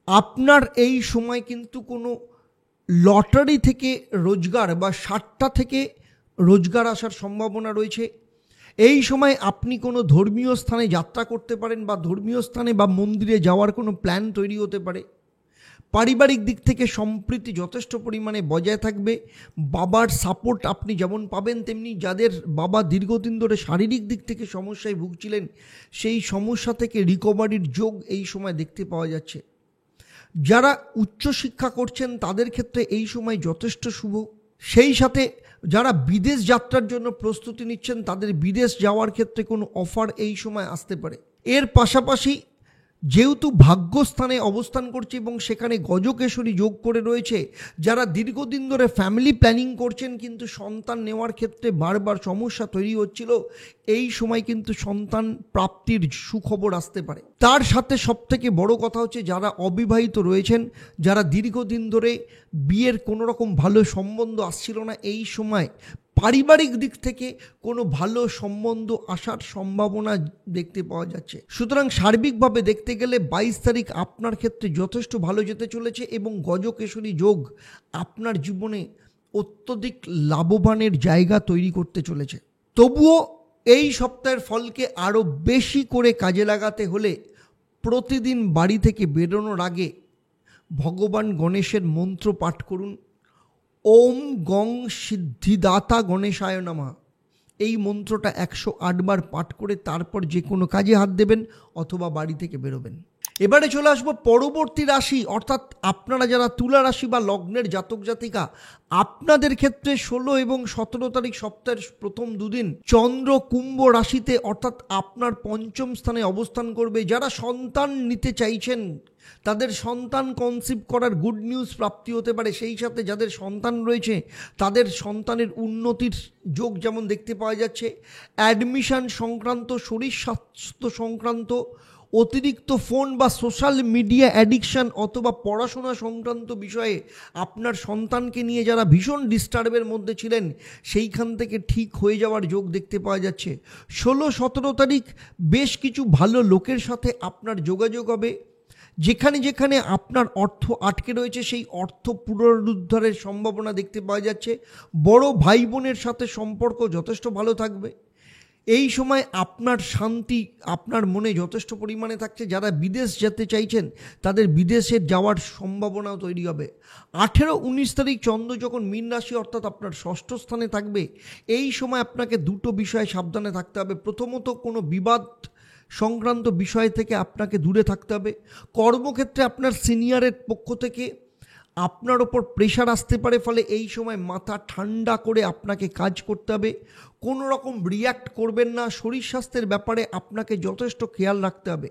আপনার এই সময় কিন্তু কোনো লটারি থেকে রোজগার বা সাট্টা থেকে রোজগার আসার সম্ভাবনা রয়েছে। এই সময় আপনি কোনো ধর্মীয় স্থানে যাত্রা করতে পারেন বা ধর্মীয় স্থানে বা মন্দিরে যাওয়ার কোনো প্ল্যান তৈরি হতে পারে। পারিবারিক দিক থেকে সম্প্রীতি যথেষ্ট পরিমাণে বজায় থাকবে। বাবার সাপোর্ট আপনি যেমন পাবেন, তেমনি যাদের বাবা দীর্ঘদিন ধরে শারীরিক দিক থেকে সমস্যায় ভুগছিলেন সেই সমস্যা থেকে রিকভারির যোগ এই সময় দেখতে পাওয়া যাচ্ছে। যারা উচ্চশিক্ষা করছেন তাদের ক্ষেত্রে এই সময় যথেষ্ট শুভ। সেই সাথে যারা বিদেশ যাত্রার জন্য প্রস্তুতি নিচ্ছেন তাদের বিদেশ যাওয়ার ক্ষেত্রে কোনো অফার এই সময় আসতে পারে। এর পাশাপাশি যেহেতু ভাগ্যস্থানে অবস্থান করছে এবং সেখানে গজকেশরী যোগ করে রয়েছে, যারা দীর্ঘদিন ধরে ফ্যামিলি প্ল্যানিং করছেন কিন্তু সন্তান নেওয়ার ক্ষেত্রে বারবার সমস্যা তৈরি হচ্ছিল, এই সময় কিন্তু সন্তান প্রাপ্তির সুখবর আসতে পারে। তার সাথে সবথেকে বড় কথা হচ্ছে, যারা অবিবাহিত রয়েছেন, যারা দীর্ঘদিন ধরে বিয়ের কোনো রকম ভালো সম্বন্ধ আসছিল না, এই সময় পারিবারিক দিক থেকে কোনো ভালো সম্বন্ধ আসার সম্ভাবনা দেখতে পাওয়া যাচ্ছে। সুতরাং সার্বিকভাবে দেখতে গেলে 22 তারিখ আপনার ক্ষেত্রে যথেষ্ট ভালো যেতে চলেছে এবং গজকেশরী যোগ আপনার জীবনে অত্যধিক লাভবানের জায়গা তৈরি করতে চলেছে। তবুও এই সপ্তাহের ফলকে আরও বেশি করে কাজে লাগাতে হলে প্রতিদিন বাড়ি থেকে বেরোনোর আগে ভগবান গণেশের মন্ত্র পাঠ করুন। ওম গং সিদ্ধিদাতা গণেশায় নমঃ এই মন্ত্রটা 108 বার পাঠ করে তারপর যে কোনো কাজে হাত দেবেন অথবা বাড়ি থেকে বেরোবেন। এবারে চলে আসবো পরবর্তী রাশি, অর্থাৎ আপনারা যারা তুলা রাশি বা লগ্নের জাতক জাতিকা, আপনাদের ক্ষেত্রে 16 এবং 17 তারিখ সপ্তাহের প্রথম দুদিন চন্দ্র কুম্ভ রাশিতে অর্থাৎ আপনার পঞ্চম স্থানে অবস্থান করবে। যারা সন্তান নিতে চাইছেন তাদের সন্তান কনসিভ করার গুড নিউজ প্রাপ্তি হতে পারে। সেই সাথে যাদের সন্তান রয়েছে তাদের সন্তানের উন্নতির যোগ যেমন দেখতে পাওয়া যাচ্ছে। অ্যাডমিশন সংক্রান্ত, শরীর স্বাস্থ্য সংক্রান্ত, অতিরিক্ত ফোন বা সোশ্যাল মিডিয়া অ্যাডিকশান অথবা পড়াশোনা সংক্রান্ত বিষয়ে আপনার সন্তানকে নিয়ে যারা ভীষণ ডিস্টার্বের মধ্যে ছিলেন সেইখান থেকে ঠিক হয়ে যাওয়ার যোগ দেখতে পাওয়া যাচ্ছে। 16-17 তারিখ বেশ কিছু ভালো লোকের সাথে আপনার যোগাযোগ হবে। যেখানে যেখানে আপনার অর্থ আটকে রয়েছে সেই অর্থ পুনরুদ্ধারের সম্ভাবনা দেখতে পাওয়া যাচ্ছে। বড় ভাই বোনের সাথে সম্পর্ক যথেষ্ট ভালো থাকবে। এই সময় আপনার শান্তি আপনার মনে যথেষ্ট পরিমাণে থাকছে। যারা বিদেশ যেতে চাইছেন তাদের বিদেশে যাওয়ার সম্ভাবনাও তৈরি হবে। 18-19 তারিখ চন্দ্র যখন মীন রাশি অর্থাৎ আপনার ষষ্ঠ স্থানে থাকবে, এই সময় আপনাকে দুটো বিষয়ে সাবধানে থাকতে হবে। প্রথমত, কোনো বিবাদ সংক্রান্ত বিষয় থেকে আপনাকে দূরে থাকতে হবে। কর্মক্ষেত্রে আপনার সিনিয়রের পক্ষ থেকে আপনার ওপর প্রেশার আসতে পারে, ফলে এই সময় মাথা ঠান্ডা করে আপনাকে কাজ করতে হবে। কোনো রকম রিয়্যাক্ট করবেন না। শরীর স্বাস্থ্যের ব্যাপারে আপনাকে যথেষ্ট খেয়াল রাখতে হবে।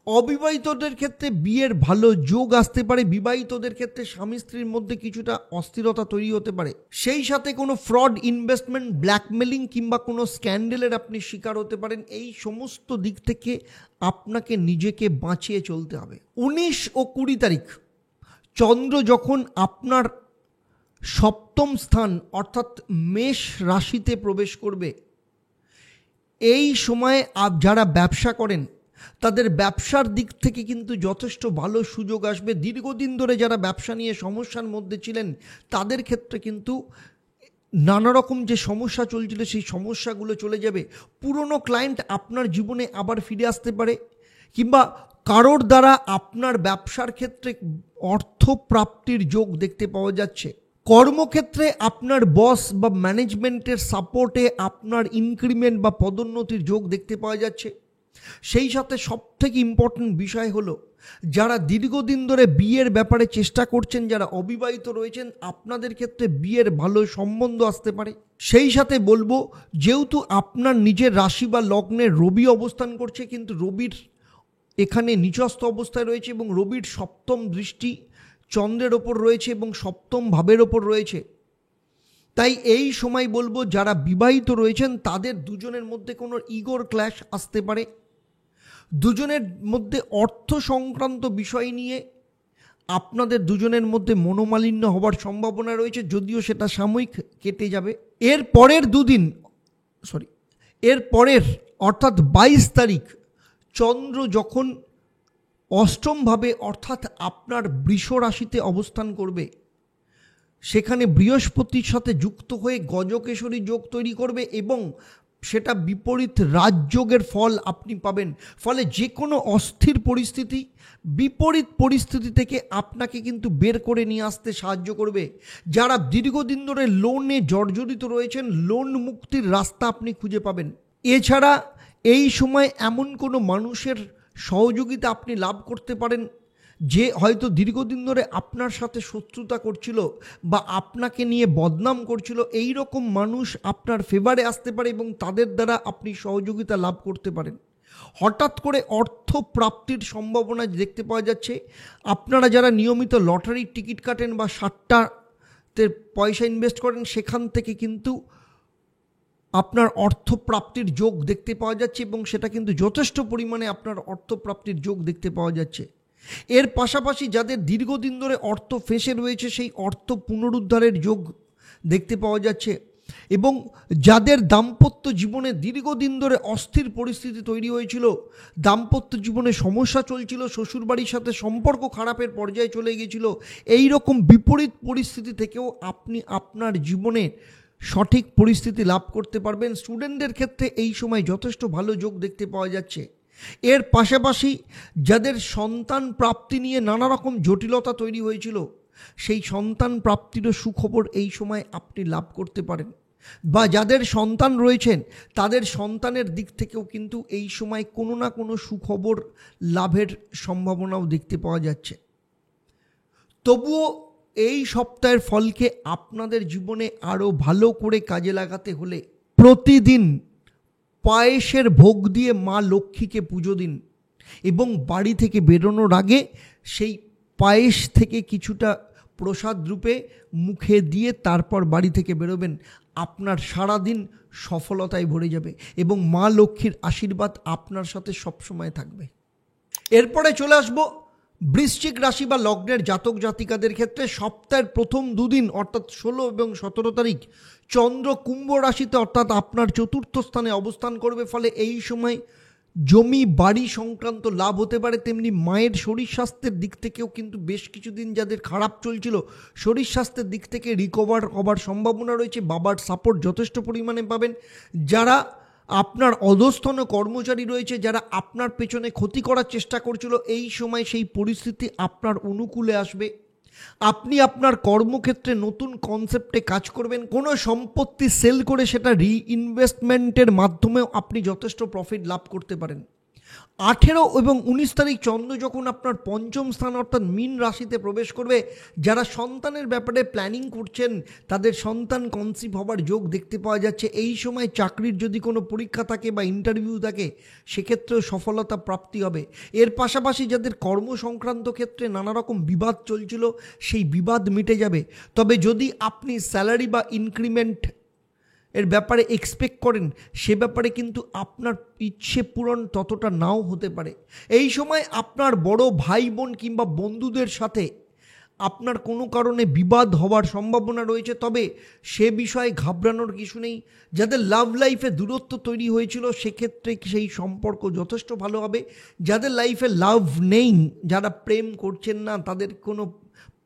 অবিবাহিতদের ক্ষেত্রে বিয়ের ভালো যোগ আসতে পারে। বিবাহিতদের ক্ষেত্রে স্বামী স্ত্রীর মধ্যে কিছুটা অস্থিরতা তৈরি হতে পারে। সেই সাথে কোনো ফ্রড, ইনভেস্টমেন্ট, ব্ল্যাকমেলিং কিংবা কোনো স্ক্যান্ডেলের আপনি শিকার হতে পারেন। এই সমস্ত দিক থেকে আপনাকে নিজেকে বাঁচিয়ে চলতে হবে। 19 ও 20 তারিখ চন্দ্র যখন আপনার সপ্তম স্থান অর্থাৎ মেষ রাশিতে প্রবেশ করবে, এই সময়ে যারা ব্যবসা করেন তাদের ব্যবসার দিক থেকে কিন্তু যথেষ্ট ভালো সুযোগ আসবে। দীর্ঘদিন ধরে যারা ব্যবসা নিয়ে সমস্যার মধ্যে ছিলেন তাদের ক্ষেত্রে কিন্তু নানা রকম যে সমস্যা চলছিল সেই সমস্যাগুলো চলে যাবে। পুরনো ক্লায়েন্ট আপনার জীবনে আবার ফিরে আসতে পারে, কিংবা কারোর দ্বারা আপনার ব্যবসার ক্ষেত্রে অর্থ প্রাপ্তির যোগ দেখতে পাওয়া যাচ্ছে। কর্মক্ষেত্রে আপনার বস বা ম্যানেজমেন্টের সাপোর্টে আপনার ইনক্রিমেন্ট বা পদোন্নতির যোগ দেখতে পাওয়া যাচ্ছে। সেই সাথে সবথেকে ইম্পর্টেন্ট বিষয় হলো, যারা দীর্ঘদিন ধরে বিয়ের ব্যাপারে চেষ্টা করছেন, যারা অবিবাহিত রয়েছেন, আপনাদের ক্ষেত্রে বিয়ের ভালো সম্বন্ধ আসতে পারে। সেই সাথে বলবো, যেহেতু আপনার নিজের রাশি বা লগ্নে রবি অবস্থান করছে, কিন্তু রবির এখানে নিচস্থ অবস্থায় রয়েছে এবং রবির সপ্তম দৃষ্টি চন্দ্রের ওপর রয়েছে এবং সপ্তম ভাবের ওপর রয়েছে। তাই এই সময় বলবো, যারা বিবাহিত রয়েছেন তাদের দুজনের মধ্যে কোনো ইগোর ক্ল্যাশ আসতে পারে। দুজনের মধ্যে অর্থ সংক্রান্ত বিষয় নিয়ে আপনাদের দুজনের মধ্যে মনোমালিন্য হওয়ার সম্ভাবনা রয়েছে, যদিও সেটা সাময়িক কেটে যাবে। এর পরের অর্থাৎ 22 তারিখ চন্দ্র যখন অষ্টমভাবে অর্থাৎ আপনার বৃষ রাশিতে অবস্থান করবে, সেখানে বৃহস্পতির সাথে যুক্ত হয়ে গজকেশরী যোগ তৈরি করবে এবং সেটা বিপরীত রাজযোগের ফল আপনি পাবেন। ফলে যে কোনো অস্থির পরিস্থিতি, বিপরীত পরিস্থিতি থেকে আপনাকে কিন্তু বের করে নিয়ে আসতে সাহায্য করবে। যারা দীর্ঘদিন ধরে লোনে জর্জরিত রয়েছেন, লোন মুক্তির রাস্তা আপনি খুঁজে পাবেন। এছাড়া এই সময় এমন কোনো মানুষের সহযোগিতা আপনি লাভ করতে পারেন যে হয়তো দীর্ঘদিন ধরে আপনার সাথে শত্রুতা করছিল বা আপনাকে নিয়ে বদনাম করছিল। এই রকম মানুষ আপনার ফেভারে আসতে পারে এবং তাদের দ্বারা আপনি সহযোগিতা লাভ করতে পারেন। হঠাৎ করে অর্থ প্রাপ্তির সম্ভাবনা দেখতে পাওয়া যাচ্ছে। আপনারা যারা নিয়মিত লটারির টিকিট কাটেন বা 60টাতে পয়সা ইনভেস্ট করেন, সেখান থেকে কিন্তু আপনার অর্থপ্রাপ্তির যোগ দেখতে পাওয়া যাচ্ছে এবং সেটা কিন্তু যথেষ্ট পরিমাণে আপনার অর্থপ্রাপ্তির যোগ দেখতে পাওয়া যাচ্ছে। এর পাশাপাশি যাদের দীর্ঘদিন ধরে অর্থ ফেঁসে রয়েছে সেই অর্থ পুনরুদ্ধারের যোগ দেখতে পাওয়া যাচ্ছে এবং যাদের দাম্পত্য জীবনে দীর্ঘদিন ধরে অস্থির পরিস্থিতি তৈরি হয়েছিল, দাম্পত্য জীবনে সমস্যা চলছিল, শ্বশুরবাড়ির সাথে সম্পর্ক খারাপের পর্যায়ে চলে গিয়েছিল, এই রকম বিপরীত পরিস্থিতি থেকেও আপনি আপনার জীবনে সঠিক পরিস্থিতি লাভ করতে পারবেন। স্টুডেন্টদের ক্ষেত্রে এই সময় যথেষ্ট ভালো যোগ দেখতে পাওয়া যাচ্ছে। এর পাশাপাশি যাদের সন্তান প্রাপ্তি নিয়ে নানা রকম জটিলতা তৈরি হয়েছিল সেই সন্তান প্রাপ্তিরও সুখবর এই সময় আপনি লাভ করতে পারেন, বা যাদের সন্তান রয়েছেন তাদের সন্তানের দিক থেকেও কিন্তু এই সময় কোনো না কোনো সুখবর লাভের সম্ভাবনাও দেখতে পাওয়া যাচ্ছে। তবুও এই সপ্তাহের ফলকে আপনাদের জীবনে আরও ভালো করে কাজে লাগাতে হলে প্রতিদিন পায়েসের ভোগ দিয়ে মা লক্ষ্মীকে পুজো দিন এবং বাড়ি থেকে বেরোনোর আগে সেই পায়েস থেকে কিছুটা প্রসাদ রূপে মুখে দিয়ে তারপর বাড়ি থেকে বেরোবেন। আপনার সারাদিন সফলতায় ভরে যাবে এবং মা লক্ষ্মীর আশীর্বাদ আপনার সাথে সবসময় থাকবে। এরপরে চলে আসবো বৃশ্চিক রাশি বা লগ্নের জাতক জাতিকাদের ক্ষেত্রে সপ্তাহের প্রথম দুদিন অর্থাৎ 16 এবং 17 তারিখ চন্দ্র কুম্ভ রাশিতে অর্থাৎ আপনার চতুর্থ স্থানে অবস্থান করবে। ফলে এই সময় জমি বাড়ি সংক্রান্ত লাভ হতে পারে, তেমনি মায়ের শরীর স্বাস্থ্যের দিক থেকেও কিন্তু বেশ কিছুদিন যাদের খারাপ চলছিল শরীর স্বাস্থ্যের দিক থেকে রিকভার হবার সম্ভাবনা রয়েছে। বাবার সাপোর্ট যথেষ্ট পরিমাণে পাবেন। যারা আপনার অধস্তন কর্মচারী রয়েছে, যারা আপনার পেছনে ক্ষতি করার চেষ্টা করছিল, এই সময় সেই পরিস্থিতি আপনার অনুকূলে আসবে। আপনি আপনার কর্মক্ষেত্রে নতুন কনসেপ্টে কাজ করবেন। কোনো সম্পত্তি সেল করে সেটা রিইনভেস্টমেন্টের মাধ্যমেও আপনি যথেষ্ট প্রফিট লাভ করতে পারেন। 18 এবং 19 তারিখ চন্দ্র যখন আপনার পঞ্চম স্থান অর্থাৎ মীন রাশিতে প্রবেশ করবে, যারা সন্তানের ব্যাপারে প্ল্যানিং করছেন তাদের সন্তান কনসিভ হবার যোগ দেখতে পাওয়া যাচ্ছে। এই সময় চাকরির যদি কোনো পরীক্ষা থাকে বা ইন্টারভিউ থাকে সেক্ষেত্রেও সফলতা প্রাপ্তি হবে। এর পাশাপাশি যাদের কর্ম সংক্রান্ত ক্ষেত্রে নানা রকম বিবাদ চলছিল সেই বিবাদ মিটে যাবে। তবে যদি আপনি স্যালারি বা ইনক্রিমেন্ট এর ব্যাপারে এক্সপেক্ট করেন সে ব্যাপারে কিন্তু আপনার ইচ্ছে পূরণ ততটা নাও হতে পারে। এই সময় আপনার বড় ভাই বোন কিংবা বন্ধুদের সাথে আপনার কোনো কারণে বিবাদ হওয়ার সম্ভাবনা রয়েছে, তবে সে বিষয়ে ঘাবড়ানোর কিছু নেই। যাদের লাভ লাইফে দূরত্ব তৈরি হয়েছিল সেক্ষেত্রে সেই সম্পর্ক যথেষ্ট ভালো হবে। যাদের লাইফে লাভ নেই, যারা প্রেম করছেন না, তাদের কোনো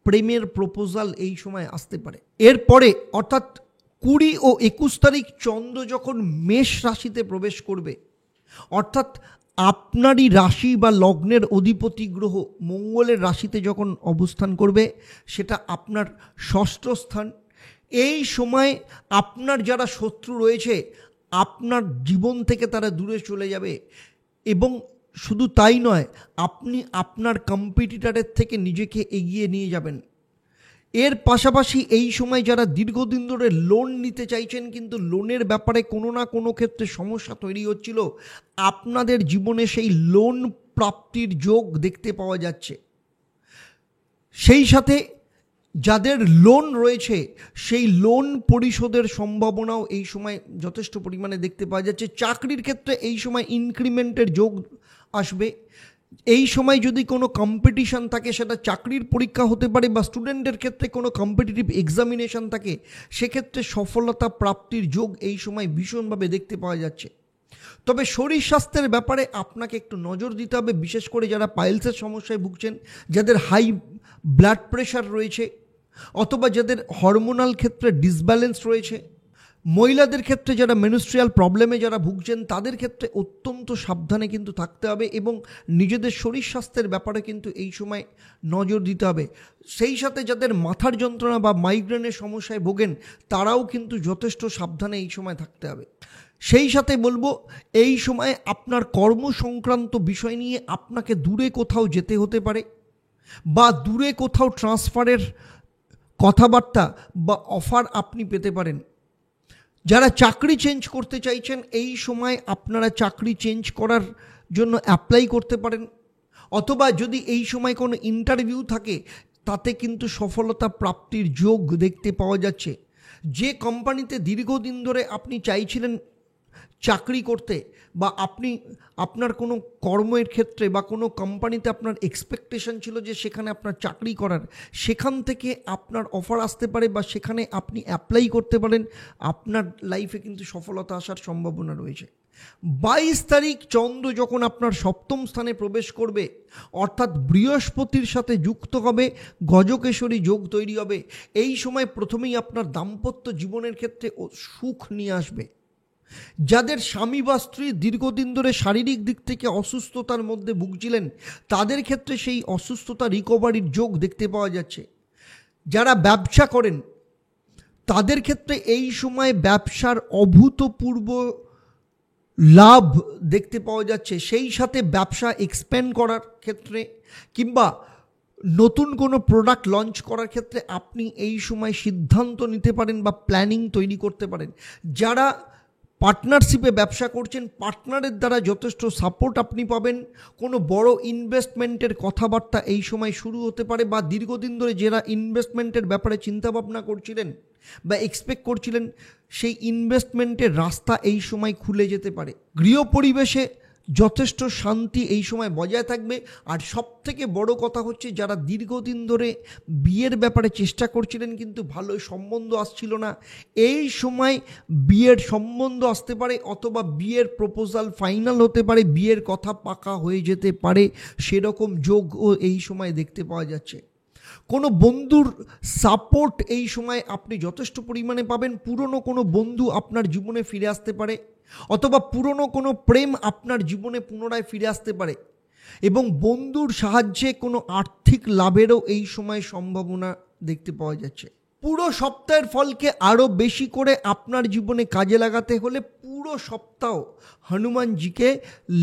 প্রেমের প্রপোজাল এই সময় আসতে পারে। এরপরে অর্থাৎ 20 ও 21 তারিখ চন্দ্র যখন মেষ রাশিতে প্রবেশ করবে, অর্থাৎ আপনারই রাশি বা লগ্নের অধিপতি গ্রহ মঙ্গলের রাশিতে যখন অবস্থান করবে, সেটা আপনার ষষ্ঠ স্থান। এই সময় আপনার যারা শত্রু রয়েছে আপনার জীবন থেকে তারা দূরে চলে যাবে এবং শুধু তাই নয়, আপনি আপনার কম্পিটিটরের থেকে নিজেকে এগিয়ে নিয়ে যাবেন। এর পাশাপাশি এই সময় যারা দীর্ঘদিন ধরে লোন নিতে চাইছেন কিন্তু লোনের ব্যাপারে কোনো না কোনো ক্ষেত্রে সমস্যা তৈরি হচ্ছিল, আপনাদের জীবনে সেই লোন প্রাপ্তির যোগ দেখতে পাওয়া যাচ্ছে। সেই সাথে যাদের লোন রয়েছে সেই লোন পরিশোধের সম্ভাবনাও এই সময় যথেষ্ট পরিমাণে দেখতে পাওয়া যাচ্ছে। চাকরির ক্ষেত্রে এই সময় ইনক্রিমেন্টের যোগ আসবে। এই সময় যদি কোনো কম্পিটিশান থাকে, সেটা চাকরির পরীক্ষা হতে পারে বা স্টুডেন্টের ক্ষেত্রে কোনো কম্পিটিটিভ এক্সামিনেশন থাকে, সেক্ষেত্রে সফলতা প্রাপ্তির যোগ এই সময় ভীষণভাবে দেখতে পাওয়া যাচ্ছে। তবে শরীর স্বাস্থ্যের ব্যাপারে আপনাকে একটু নজর দিতে হবে, বিশেষ করে যারা পাইলসের সমস্যায় ভুগছেন, যাদের হাই ব্লাড প্রেশার রয়েছে অথবা যাদের হরমোনাল ক্ষেত্রে ডিসব্যালেন্স রয়েছে, মহিলাদের ক্ষেত্রে যারা মেনস্ট্রিয়াল প্রবলেমে যারা ভুগছেন তাদের ক্ষেত্রে অত্যন্ত সাবধানে কিন্তু থাকতে হবে এবং নিজেদের শরীর স্বাস্থ্যের ব্যাপারে কিন্তু এই সময় নজর দিতে হবে। সেই সাথে যাদের মাথার যন্ত্রণা বা মাইগ্রেনের সমস্যায় ভোগেন তারাও কিন্তু যথেষ্ট সাবধানে এই সময় থাকতে হবে। সেই সাথে বলবো, এই সময় আপনার কর্ম সংক্রান্ত বিষয় নিয়ে আপনাকে দূরে কোথাও যেতে হতে পারে বা দূরে কোথাও ট্রান্সফারের কথাবার্তা বা অফার আপনি পেতে পারেন। যারা চাকরি চেঞ্জ করতে চাইছেন এই সময় আপনারা চাকরি চেঞ্জ করার জন্য অ্যাপ্লাই করতে পারেন, অথবা যদি এই সময় কোনো ইন্টারভিউ থাকে তাতে কিন্তু সফলতা প্রাপ্তির যোগ দেখতে পাওয়া যাচ্ছে। যে কোম্পানিতে দীর্ঘদিন ধরে আপনি চাইছিলেন চাকরি করতে বা আপনি আপনার কোনো কর্মের ক্ষেত্রে বা কোনো কোম্পানিতে আপনার এক্সপেকটেশন ছিল যে সেখানে আপনার চাকরি করার, সেখান থেকে আপনার অফার আসতে পারে বা সেখানে আপনি অ্যাপ্লাই করতে পারেন। আপনার লাইফে কিন্তু সফলতা আসার সম্ভাবনা রয়েছে। 22 তারিখ চন্দ্র যখন আপনার সপ্তম স্থানে প্রবেশ করবে, অর্থাৎ বৃহস্পতির সাথে যুক্ত হবে, গজকেশরী যোগ তৈরি হবে। এই সময় প্রথমেই আপনার দাম্পত্য জীবনের ক্ষেত্রে সুখ নিয়ে আসবে। যাদের স্বামী বা স্ত্রী দীর্ঘদিন ধরে শারীরিক দিক থেকে অসুস্থতার মধ্যে ভুগছিলেন তাদের ক্ষেত্রে সেই অসুস্থতা রিকভারির যোগ দেখতে পাওয়া যাচ্ছে। যারা ব্যবসা করেন তাদের ক্ষেত্রে এই সময় ব্যবসার অভূতপূর্ব লাভ দেখতে পাওয়া যাচ্ছে। সেই সাথে ব্যবসা এক্সপ্যান্ড করার ক্ষেত্রে কিংবা নতুন কোনো প্রোডাক্ট লঞ্চ করার ক্ষেত্রে আপনি এই সময় সিদ্ধান্ত নিতে পারেন বা প্ল্যানিং তৈরি করতে পারেন। যারা পার্টনারশিপে ব্যবসা করছেন, পার্টনারের দ্বারা যথেষ্ট সাপোর্ট আপনি পাবেন। কোনো বড় ইনভেস্টমেন্টের কথাবার্তা এই সময় শুরু হতে পারে, বা দীর্ঘদিন ধরে যারা ইনভেস্টমেন্টের ব্যাপারে চিন্তাভাবনা করছিলেন বা এক্সপেক্ট করছিলেন, সেই ইনভেস্টমেন্টের রাস্তা এই সময় খুলে যেতে পারে। গৃহ পরিবেশে যথেষ্ট শান্তি এই সময় বজায় থাকবে। আর সবথেকে বড় কথা হচ্ছে, যারা দীর্ঘদিন ধরে বিয়ের ব্যাপারে চেষ্টা করছিলেন কিন্তু ভালো সম্বন্ধ আসছিল না, এই সময় বিয়ের সম্বন্ধ আসতে পারে, অথবা বিয়ের প্রপোজাল ফাইনাল হতে পারে, বিয়ের কথা পাকা হয়ে যেতে পারে, সেরকম যোগও এই সময় দেখতে পাওয়া যাচ্ছে। কোনো বন্ধুর সাপোর্ট এই সময় আপনি যথেষ্ট পরিমাণে পাবেন। পুরনো কোনো বন্ধু আপনার জীবনে ফিরে আসতে পারে, অথবা পুরনো কোনো প্রেম আপনার জীবনে পুনরায় ফিরে আসতে পারে, এবং বন্ধুর সাহায্যে কোনো আর্থিক লাভেরও এই সময় সম্ভাবনা দেখতে পাওয়া যাচ্ছে। পুরো সপ্তাহের ফলকে আরও বেশি করে আপনার জীবনে কাজে লাগাতে হলে পুরো সপ্তাহ হনুমানজিকে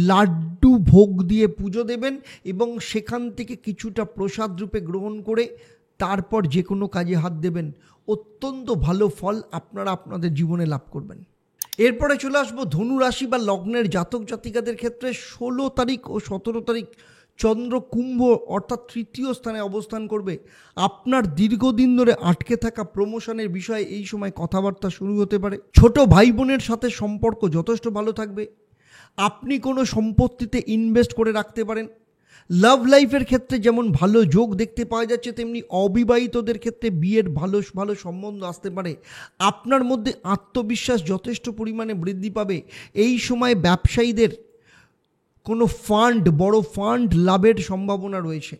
লাড্ডু ভোগ দিয়ে পুজো দেবেন, এবং সেখান থেকে কিছুটা প্রসাদ রূপে গ্রহণ করে তারপর যে কোনো কাজে হাত দেবেন। অত্যন্ত ভালো ফল আপনারা আপনাদের জীবনে লাভ করবেন। এরপরে চলে আসবো ধনু রাশি বা লগ্নের জাতক জাতিকাদের ক্ষেত্রে। 16 তারিখ ও 17 তারিখ চন্দ্র কুম্ভ অর্থাৎ তৃতীয় স্থানে অবস্থান করবে। আপনার দীর্ঘদিন ধরে আটকে থাকা প্রমোশনের বিষয়ে এই সময় কথাবার্তা শুরু হতে পারে। ছোট ভাই বোনের সাথে সম্পর্ক যথেষ্ট ভালো থাকবে। আপনি কোনো সম্পত্তিতে ইনভেস্ট করে রাখতে পারেন। লাভ লাইফের ক্ষেত্রে যেমন ভালো যোগ দেখতে পাওয়া যাচ্ছে, তেমনি অবিবাহিতদের ক্ষেত্রে বিয়ের ভালো ভালো সম্বন্ধ আসতে পারে। আপনার মধ্যে আত্মবিশ্বাস যথেষ্ট পরিমাণে বৃদ্ধি পাবে। এই সময় ব্যবসায়ীদের কোনো ফান্ড, বড় ফান্ড লাভের সম্ভাবনা রয়েছে।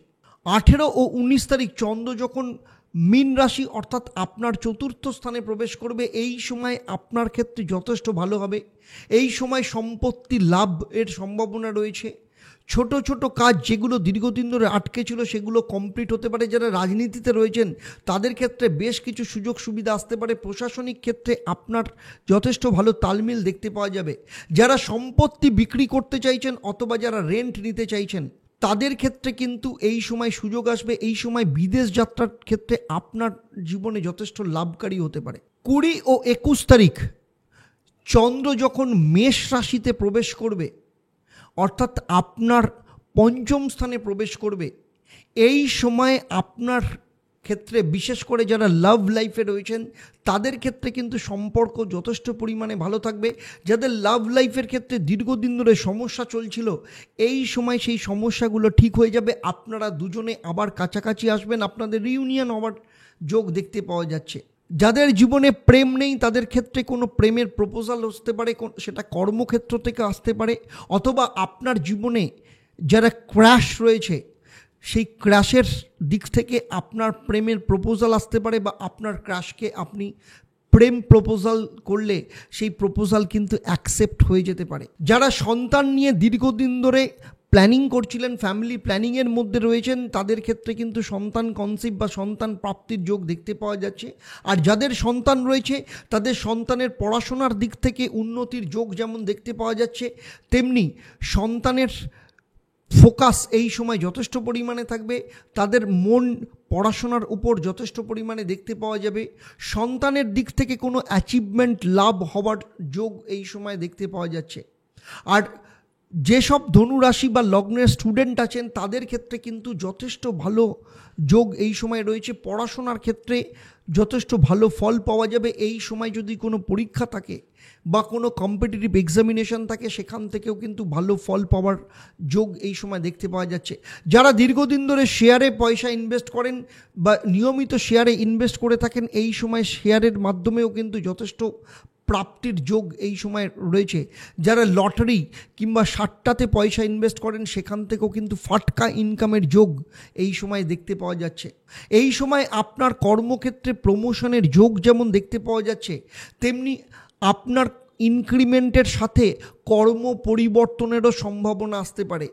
18 ও 19 তারিখ চন্দ্র যখন মীন রাশি অর্থাৎ আপনার চতুর্থ স্থানে প্রবেশ করবে, এই সময় আপনার ক্ষেত্রে যথেষ্ট ভালো হবে। এই সময় সম্পত্তি লাভ এর সম্ভাবনা রয়েছে। ছোট ছোট কাজ যেগুলো দীর্ঘদিন ধরে আটকে ছিল সেগুলো কমপ্লিট হতে পারে। যারা রাজনীতিতে রয়েছেন তাদের ক্ষেত্রে বেশ কিছু সুযোগ সুবিধা আসতে পারে। প্রশাসনিক ক্ষেত্রে আপনার যথেষ্ট ভালো তালমিল দেখতে পাওয়া যাবে। যারা সম্পত্তি বিক্রি করতে চাইছেন অথবা যারা রেন্ট নিতে চাইছেন তাদের ক্ষেত্রে কিন্তু এই সময় সুযোগ আসবে। এই সময় বিদেশ যাত্রার ক্ষেত্রে আপনার জীবনে যথেষ্ট লাভকারী হতে পারে। 20 ও 21 তারিখ চন্দ্র যখন মেষ রাশিতে প্রবেশ করবে অর্থাৎ আপনার পঞ্চম স্থানে প্রবেশ করবে, এই সময় আপনার ক্ষেত্রে বিশেষ করে যারা লাভ লাইফে রয়েছেন তাদের ক্ষেত্রে কিন্তু সম্পর্ক যথেষ্ট পরিমাণে ভালো থাকবে। যাদের লাভ লাইফের ক্ষেত্রে দীর্ঘদিন ধরে সমস্যা চলছিল, এই সময় সেই সমস্যাগুলো ঠিক হয়ে যাবে। আপনারা দুজনে আবার কাছাকাছি আসবেন, আপনাদের রিউনিয়ন হওয়ার যোগ দেখতে পাওয়া যাচ্ছে। যাদের জীবনে প্রেম নেই তাদের ক্ষেত্রে কোনো প্রেমের প্রপোজাল আসতে পারে, সেটা কর্মক্ষেত্র থেকে আসতে পারে, অথবা আপনার জীবনে যারা ক্র্যাশ রয়েছে সেই ক্র্যাশের দিক থেকে আপনার প্রেমের প্রপোজাল আসতে পারে, বা আপনার ক্র্যাশকে আপনি প্রেম প্রপোজাল করলে সেই প্রপোজাল কিন্তু অ্যাকসেপ্ট হয়ে যেতে পারে। যারা সন্তান নিয়ে দীর্ঘদিন ধরে প্ল্যানিং করছিলেন, ফ্যামিলি প্ল্যানিংয়ের মধ্যে রয়েছেন, তাদের ক্ষেত্রে কিন্তু সন্তান কনসিভ বা সন্তান প্রাপ্তির যোগ দেখতে পাওয়া যাচ্ছে। আর যাদের সন্তান রয়েছে তাদের সন্তানের পড়াশোনার দিক থেকে উন্নতির যোগ যেমন দেখতে পাওয়া যাচ্ছে, তেমনি সন্তানের ফোকাস এই সময় যথেষ্ট পরিমাণে থাকবে। তাদের মন পড়াশোনার উপর যথেষ্ট পরিমাণে দেখতে পাওয়া যাবে। সন্তানের দিক থেকে কোনো অ্যাচিভমেন্ট লাভ হওয়ার যোগ এই সময় দেখতে পাওয়া যাচ্ছে। আর যেসব ধনুরাশি বা লগ্নের স্টুডেন্ট আছেন তাদের ক্ষেত্রে কিন্তু যথেষ্ট ভালো যোগ এই সময় রয়েছে। পড়াশোনার ক্ষেত্রে যথেষ্ট ভালো ফল পাওয়া যাবে। এই সময় যদি কোনো পরীক্ষা থাকে বা কোনো কম্পিটিটিভ এক্সামিনেশন থাকে সেখান থেকেও কিন্তু ভালো ফল পাওয়ার যোগ এই সময় দেখতে পাওয়া যাচ্ছে। যারা দীর্ঘদিন ধরে শেয়ারে পয়সা ইনভেস্ট করেন বা নিয়মিত শেয়ারে ইনভেস্ট করে থাকেন, এই সময় শেয়ারের মাধ্যমেও কিন্তু যথেষ্ট প্রাপ্তির যোগ এই সময় রয়েছে। যারা লটারি কিংবা সাট্টাতে পয়সা ইনভেস্ট করেন সেখান থেকেও কিন্তু ফাটকা ইনকামের যোগ এই সময় দেখতে পাওয়া যাচ্ছে। এই সময় আপনার কর্মক্ষেত্রে প্রমোশনের যোগ যেমন দেখতে পাওয়া যাচ্ছে, তেমনি আপনার ইনক্রিমেন্টের সাথে কর্ম পরিবর্তনেরও সম্ভাবনা আসতে পারে।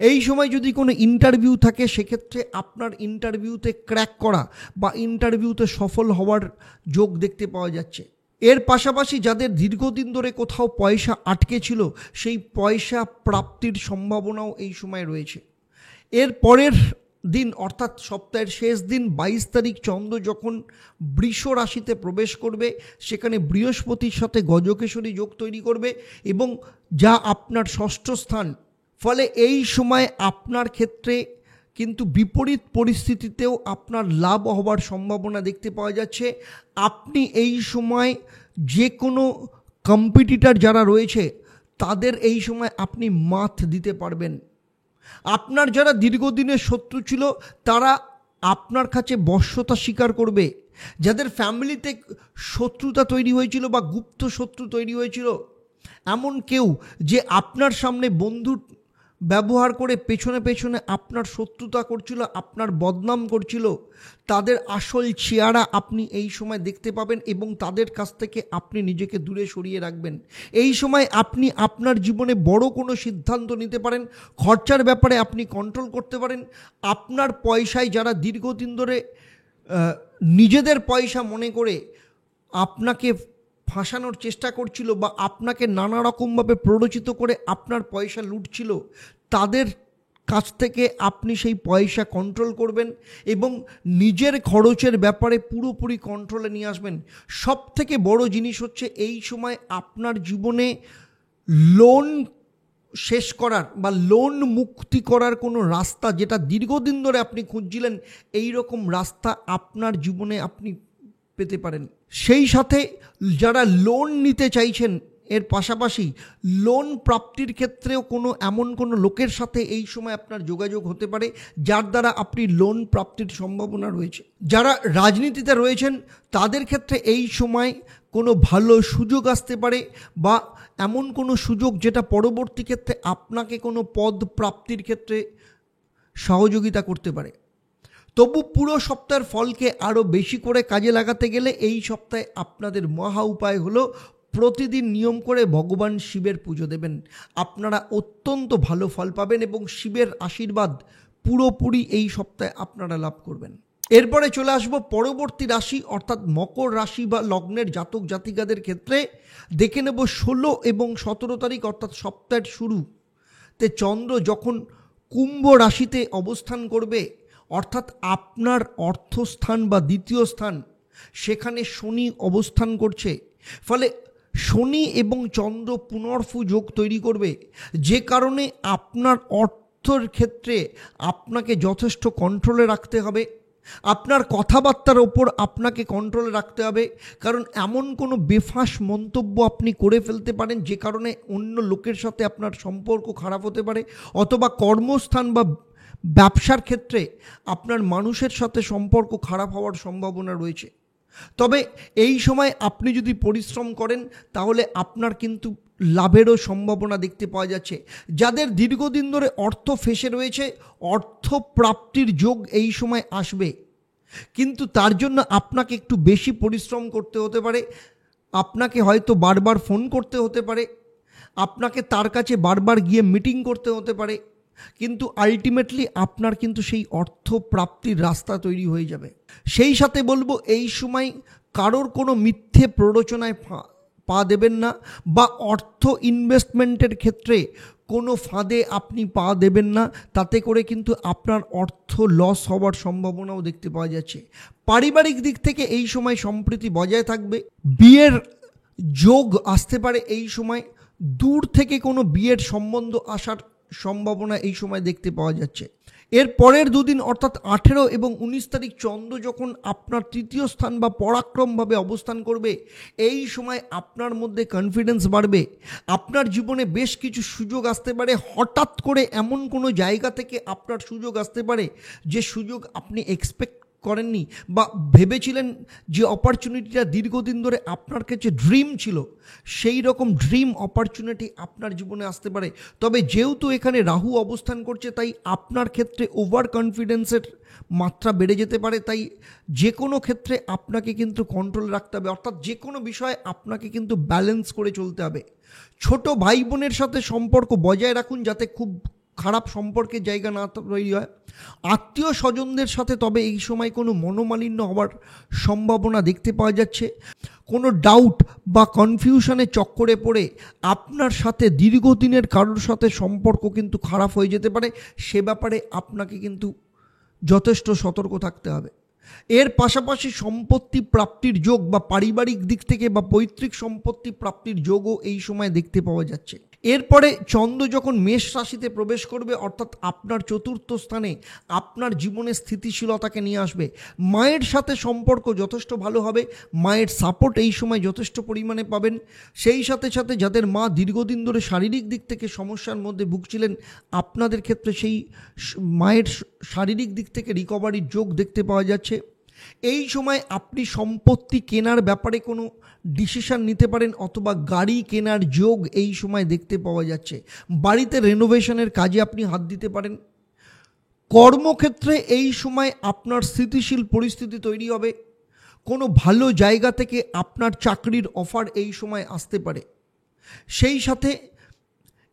এই সময় যদি কোনো ইন্টারভিউ থাকে সেক্ষেত্রে আপনার ইন্টারভিউতে ক্র্যাক করা বা ইন্টারভিউতে সফল হওয়ার যোগ দেখতে পাওয়া যাচ্ছে। এর পাশাপাশি যাদের দীর্ঘদিন ধরে কোথাও পয়সা আটকে ছিল সেই পয়সা প্রাপ্তির সম্ভাবনাও এই সময় রয়েছে। এর পরের দিন অর্থাৎ সপ্তাহের শেষ দিন 22 তারিখ চন্দ্র যখন বৃষ রাশিতে প্রবেশ করবে, সেখানে বৃহস্পতির সাথে গজকেশরী যোগ তৈরি করবে এবং যা আপনার ষষ্ঠ স্থান। ফলে এই সময় আপনার ক্ষেত্রে কিন্তু বিপরীত পরিস্থিতিতেও আপনার লাভ হওয়ার সম্ভাবনা দেখতে পাওয়া যাচ্ছে। আপনি এই সময় যে কোনো কম্পিটিটর যারা রয়েছে তাদের এই সময় আপনি মাত দিতে পারবেন। আপনার যারা দীর্ঘদিনের শত্রু ছিল তারা আপনার কাছে বশ্যতা স্বীকার করবে। যাদের ফ্যামিলিতে শত্রুতা তৈরি হয়েছিল বা গুপ্ত শত্রু তৈরি হয়েছিল, এমন কেউ যে আপনার সামনে বন্ধু ব্যবহার করে পেছনে পেছনে আপনার শত্রুতা করছিল, আপনার বদনাম করছিল, তাদের আসল চেহারা আপনি এই সময় দেখতে পাবেন এবং তাদের কাছ থেকে আপনি নিজেকে দূরে সরিয়ে রাখবেন। এই সময় আপনি আপনার জীবনে বড় কোনো সিদ্ধান্ত নিতে পারেন, খরচার ব্যাপারে আপনি কন্ট্রোল করতে পারেন। আপনার পয়সায় যারা দীর্ঘদিন ধরে নিজেদের পয়সা মনে করে আপনাকে ফাঁসানোর চেষ্টা করছিল বা আপনাকে নানা রকমভাবে প্ররোচিত করে আপনার পয়সা লুটছিল, তাদের কাছ থেকে আপনি সেই পয়সা কন্ট্রোল করবেন এবং নিজের খরচের ব্যাপারে পুরোপুরি কন্ট্রোলে নিয়ে আসবেন। সব থেকে বড় জিনিস হচ্ছে এই সময় আপনার জীবনে লোন শেষ করার বা লোন মুক্তি করার কোনো রাস্তা, যেটা দীর্ঘদিন ধরে আপনি খুঁজছিলেন, এই রকম রাস্তা আপনার জীবনে আপনি পেতে পারেন। সেই সাথে যারা লোন নিতে চাইছেন, এর পাশাপাশি লোন প্রাপ্তির ক্ষেত্রেও এমন কোনো লোকের সাথে এই সময় আপনার যোগাযোগ হতে পারে যার দ্বারা আপনি লোন প্রাপ্তির সম্ভাবনা রয়েছে। যারা রাজনীতিতে রয়েছেন তাদের ক্ষেত্রে এই সময় কোনো ভালো সুযোগ আসতে পারে বা এমন কোনো সুযোগ যেটা পরবর্তী ক্ষেত্রে আপনাকে কোনো পদ প্রাপ্তির ক্ষেত্রে সহযোগিতা করতে পারে। তবু পুরো সপ্তাহের ফলকে আরও বেশি করে কাজে লাগাতে গেলে এই সপ্তাহে আপনাদের মহা উপায় হলো প্রতিদিন নিয়ম করে ভগবান শিবের পুজো দেবেন। আপনারা অত্যন্ত ভালো ফল পাবেন এবং শিবের আশীর্বাদ পুরোপুরি এই সপ্তাহে আপনারা লাভ করবেন। এরপরে চলে আসবো পরবর্তী রাশি অর্থাৎ মকর রাশি বা লগ্নের জাতক জাতিকাদের ক্ষেত্রে। দেখে নেব 16 এবং 17 তারিখ অর্থাৎ সপ্তাহের শুরুতে চন্দ্র যখন কুম্ভ রাশিতে অবস্থান করবে, অর্থাৎ আপনার অর্থস্থান বা দ্বিতীয় স্থান, সেখানে শনি অবস্থান করছে। ফলে শনি এবং চন্দ্র পুনর্ফু যোগ তৈরি করবে, যে কারণে আপনার অর্থের ক্ষেত্রে আপনাকে যথেষ্ট কন্ট্রোলে রাখতে হবে। আপনার কথাবার্তার ওপর আপনাকে কন্ট্রোলে রাখতে হবে, কারণ এমন কোনো বেফাঁস মন্তব্য আপনি করে ফেলতে পারেন যে কারণে অন্য লোকের সাথে আপনার সম্পর্ক খারাপ হতে পারে, অথবা কর্মস্থান বা ব্যবসার ক্ষেত্রে আপনার মানুষের সাথে সম্পর্ক খারাপ হওয়ার সম্ভাবনা রয়েছে। তবে এই সময় আপনি যদি পরিশ্রম করেন তাহলে আপনার কিন্তু লাভেরও সম্ভাবনা দেখতে পাওয়া যাচ্ছে। যাদের দীর্ঘদিন ধরে অর্থ ফেঁসে রয়েছে, অর্থ প্রাপ্তির যোগ এই সময় আসবে, কিন্তু তার জন্য আপনাকে একটু বেশি পরিশ্রম করতে হতে পারে। আপনাকে হয়তো বারবার ফোন করতে হতে পারে, আপনাকে তার কাছে বারবার গিয়ে মিটিং করতে হতে পারে, কিন্তু আলটিমেটলি আপনার কিন্তু সেই অর্থ প্রাপ্তির রাস্তা তৈরি হয়ে যাবে। সেই সাথে বলবো এই সময় কারোর কোনো মিথ্যে প্ররোচনায় পা দেবেন না বা অর্থ ইনভেস্টমেন্টের ক্ষেত্রে কোনো ফাঁদে আপনি পা দেবেন না, তাতে করে কিন্তু আপনার অর্থ লস হওয়ার সম্ভাবনাও দেখতে পাওয়া যাচ্ছে। পারিবারিক দিক থেকে এই সময় সম্প্রীতি বজায় থাকবে, বিয়ের যোগ আসতে পারে এই সময়, দূর থেকে কোনো বিয়ের সম্বন্ধ আসার সম্ভাবনা এই সময় দেখতে পাওয়া যাচ্ছে। এর পরের দুদিন অর্থাৎ 18 এবং 19 তারিখ চন্দ্র যখন আপনার তৃতীয় স্থান বা পরাক্রমভাবে অবস্থান করবে, এই সময় আপনার মধ্যে কনফিডেন্স বাড়বে। আপনার জীবনে বেশ কিছু সুযোগ আসতে পারে, হঠাৎ করে এমন কোনো জায়গা থেকে আপনার সুযোগ আসতে পারে যে সুযোগ আপনি এক্সপেক্ট করেননি বা ভেবেছিলেন যে অপরচুনিটিটা দীর্ঘদিন ধরে আপনার কাছে ড্রিম ছিল, সেই রকম ড্রিম অপরচুনিটি আপনার জীবনে আসতে পারে। তবে যেহেতু এখানে রাহু অবস্থান করছে, তাই আপনার ক্ষেত্রে ওভার কনফিডেন্সের মাত্রা বেড়ে যেতে পারে। তাই যে কোনো ক্ষেত্রে আপনাকে কিন্তু কন্ট্রোল রাখতে হবে, অর্থাৎ যে কোনো বিষয়ে আপনাকে কিন্তু ব্যালেন্স করে চলতে হবে। ছোট ভাই বোনের সাথে সম্পর্ক বজায় রাখুন যাতে খুব খারাপ সম্পর্কের জায়গা না তৈরি হয়। আত্মীয় স্বজনদের সাথে তবে এই সময় কোনো মনোমালিন্য হওয়ার সম্ভাবনা দেখতে পাওয়া যাচ্ছে। কোনো ডাউট বা কনফিউশনের চক্করে পড়ে আপনার সাথে দীর্ঘদিনের কারোর সাথে সম্পর্ক কিন্তু খারাপ হয়ে যেতে পারে। সে ব্যাপারে আপনাকে কিন্তু যথেষ্ট সতর্ক থাকতে হবে। এর পাশাপাশি সম্পত্তি প্রাপ্তির যোগ বা পারিবারিক দিক থেকে বা পৈতৃক সম্পত্তি প্রাপ্তির যোগও এই সময় দেখতে পাওয়া যাচ্ছে। এরপরে চন্দ্র যখন মেষ রাশিতে প্রবেশ করবে, অর্থাৎ আপনার চতুর্থ স্থানে, আপনার জীবনে স্থিতিশীলতাকে নিয়ে আসবে। মায়ের সাথে সম্পর্ক যথেষ্ট ভালো হবে, মায়ের সাপোর্ট এই সময় যথেষ্ট পরিমাণে পাবেন। সেই সাথে সাথে যাদের মা দীর্ঘদিন ধরে শারীরিক দিক থেকে সমস্যার মধ্যে ভুগছিলেন, আপনাদের ক্ষেত্রে সেই মায়ের শারীরিক দিক থেকে রিকভারির যোগ দেখতে পাওয়া যাচ্ছে। এই সময় আপনি সম্পত্তি কেনার ব্যাপারে কোনো ডিসিশন নিতে পারেন, অথবা গাড়ি কেনার যোগ এই সময় দেখতে পাওয়া যাচ্ছে। বাড়িতে রেনোভেশনের কাজে আপনি হাত দিতে পারেন। কর্মক্ষেত্রে এই সময় আপনার স্থিতিশীল পরিস্থিতি তৈরি হবে। কোনো ভালো জায়গা থেকে আপনার চাকরির অফার এই সময় আসতে পারে। সেই সাথে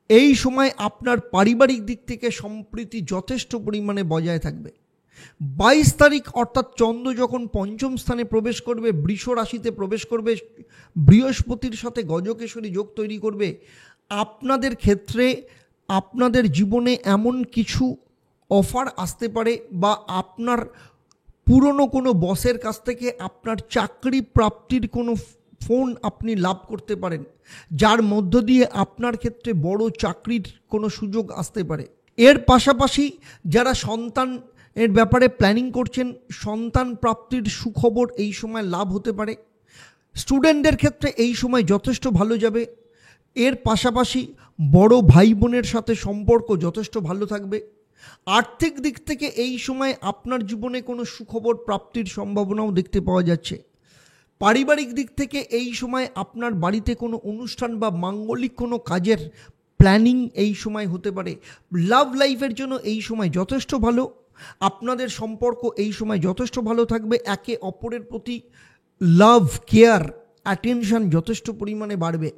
এই সময় আপনার পারিবারিক দিক থেকে সম্প্রীতি যথেষ্ট পরিমাণে বজায় থাকবে। 22 তারিখ অর্থাৎ চন্দ্র যখন পঞ্চম স্থানে প্রবেশ করবে, বৃষ রাশিতে প্রবেশ করবে, বৃহস্পতির সাথে গজকেশরী যোগ তৈরি করবে। আপনাদের ক্ষেত্রে আপনাদের জীবনে এমন কিছু অফার আসতে পারে, বা আপনার পুরনো কোনো বসের কাছ থেকে আপনার চাকরি প্রাপ্তির কোনো ফোন আপনি লাভ করতে পারেন, যার মধ্য দিয়ে আপনার ক্ষেত্রে বড় চাকরির কোনো সুযোগ আসতে পারে। এর পাশাপাশি যারা সন্তান এর ব্যাপারে প্ল্যানিং করছেন, সন্তান প্রাপ্তির সুখবর এই সময় লাভ হতে পারে। স্টুডেন্টদের ক্ষেত্রে এই সময় যথেষ্ট ভালো যাবে। এর পাশাপাশি বড় ভাই বোনের সাথে সম্পর্ক যথেষ্ট ভালো থাকবে। আর্থিক দিক থেকে এই সময় আপনার জীবনে কোনো সুখবর প্রাপ্তির সম্ভাবনাও দেখতে পাওয়া যাচ্ছে। পারিবারিক দিক থেকে এই সময় আপনার বাড়িতে কোনো অনুষ্ঠান বা মাঙ্গলিক কোনো কাজের প্ল্যানিং এই সময় হতে পারে। লাভ লাইফের জন্য এই সময় যথেষ্ট ভালো। আপনাদের সম্পর্ক এই সময় যথেষ্ট ভালো থাকবে। একে অপরের প্রতি লাভ, কেয়ার, অ্যাটেনশন যথেষ্ট পরিমাণে বাড়বে।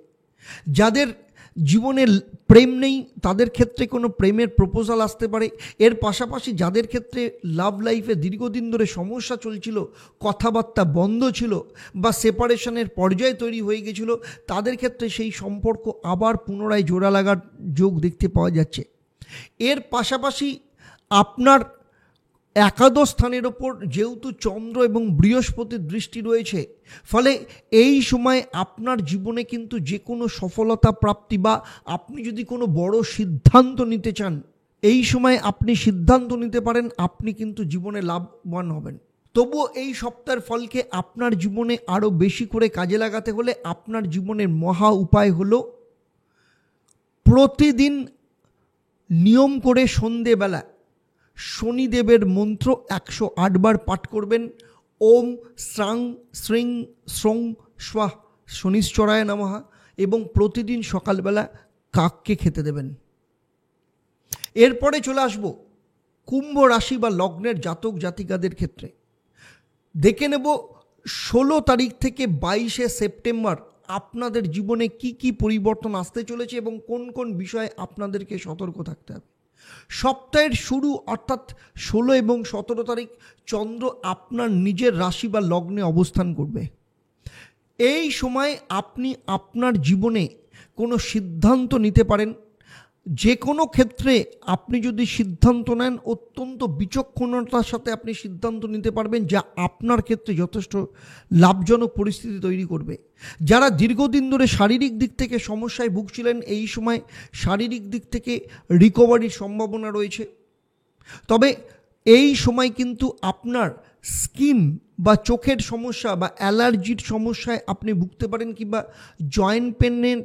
যাদের জীবনে প্রেম নেই তাদের ক্ষেত্রে কোনো প্রেমের প্রপোজাল আসতে পারে। এর পাশাপাশি যাদের ক্ষেত্রে লাভ লাইফে দীর্ঘদিন ধরে সমস্যা চলছিল, কথাবার্তা বন্ধ ছিল বা সেপারেশনের পর্যায়ে তৈরি হয়ে গেছিল, তাদের ক্ষেত্রে সেই সম্পর্ক আবার পুনরায় জোড়া লাগার যোগ দেখতে পাওয়া যাচ্ছে। এর পাশাপাশি আপনার একাদশ স্থানের ওপর যেহেতু চন্দ্র এবং বৃহস্পতির দৃষ্টি রয়েছে, ফলে এই সময় আপনার জীবনে কিন্তু যে কোনো সফলতা প্রাপ্তি বা আপনি যদি কোনো বড় সিদ্ধান্ত নিতে চান, এই সময় আপনি সিদ্ধান্ত নিতে পারেন, আপনি কিন্তু জীবনে লাভবান হবেন। তবুও এই সপ্তাহের ফলকে আপনার জীবনে আরও বেশি করে কাজে লাগাতে হলে আপনার জীবনের মহা উপায় হলো প্রতিদিন নিয়ম করে সন্ধেবেলা শনিদেবের মন্ত্র 108 বার পাঠ করবেন। ওম শ্রাং শ্রিং শ্রং স্বাহ শনিশ্চরায় নমঃ, এবং প্রতিদিন সকালবেলা কাককে খেতে দেবেন। এরপরে চলে আসব কুম্ভ রাশি বা লগ্নের জাতক জাতিকাদের ক্ষেত্রে। দেখে নেব 16 তারিখ থেকে 22শে সেপ্টেম্বর আপনাদের জীবনে কি কি পরিবর্তন আসতে চলেছে এবং কোন কোন বিষয়ে আপনাদেরকে সতর্ক থাকতে হবে। সপ্তাহের শুরু অর্থাৎ 16 এবং 17 তারিখ চন্দ্র আপনার নিজের রাশি বা লগ্নে অবস্থান করবে। এই সময় আপনি আপনার জীবনে কোনো সিদ্ধান্ত নিতে পারেন। যে কোনো ক্ষেত্রে আপনি যদি সিদ্ধান্ত নেন, অত্যন্ত বিচক্ষণতার সাথে আপনি সিদ্ধান্ত নিতে পারবেন, যা আপনার ক্ষেত্রে যথেষ্ট লাভজনক পরিস্থিতি তৈরি করবে। যারা দীর্ঘদিন ধরে শারীরিক দিক থেকে সমস্যায় ভুগছিলেন, এই সময় শারীরিক দিক থেকে রিকভারির সম্ভাবনা রয়েছে। তবে এই সময় কিন্তু আপনার স্কিন বা চোখের সমস্যা বা অ্যালার্জির সমস্যায় আপনি ভুগতে পারেন, কিংবা জয়েন্ট পেনের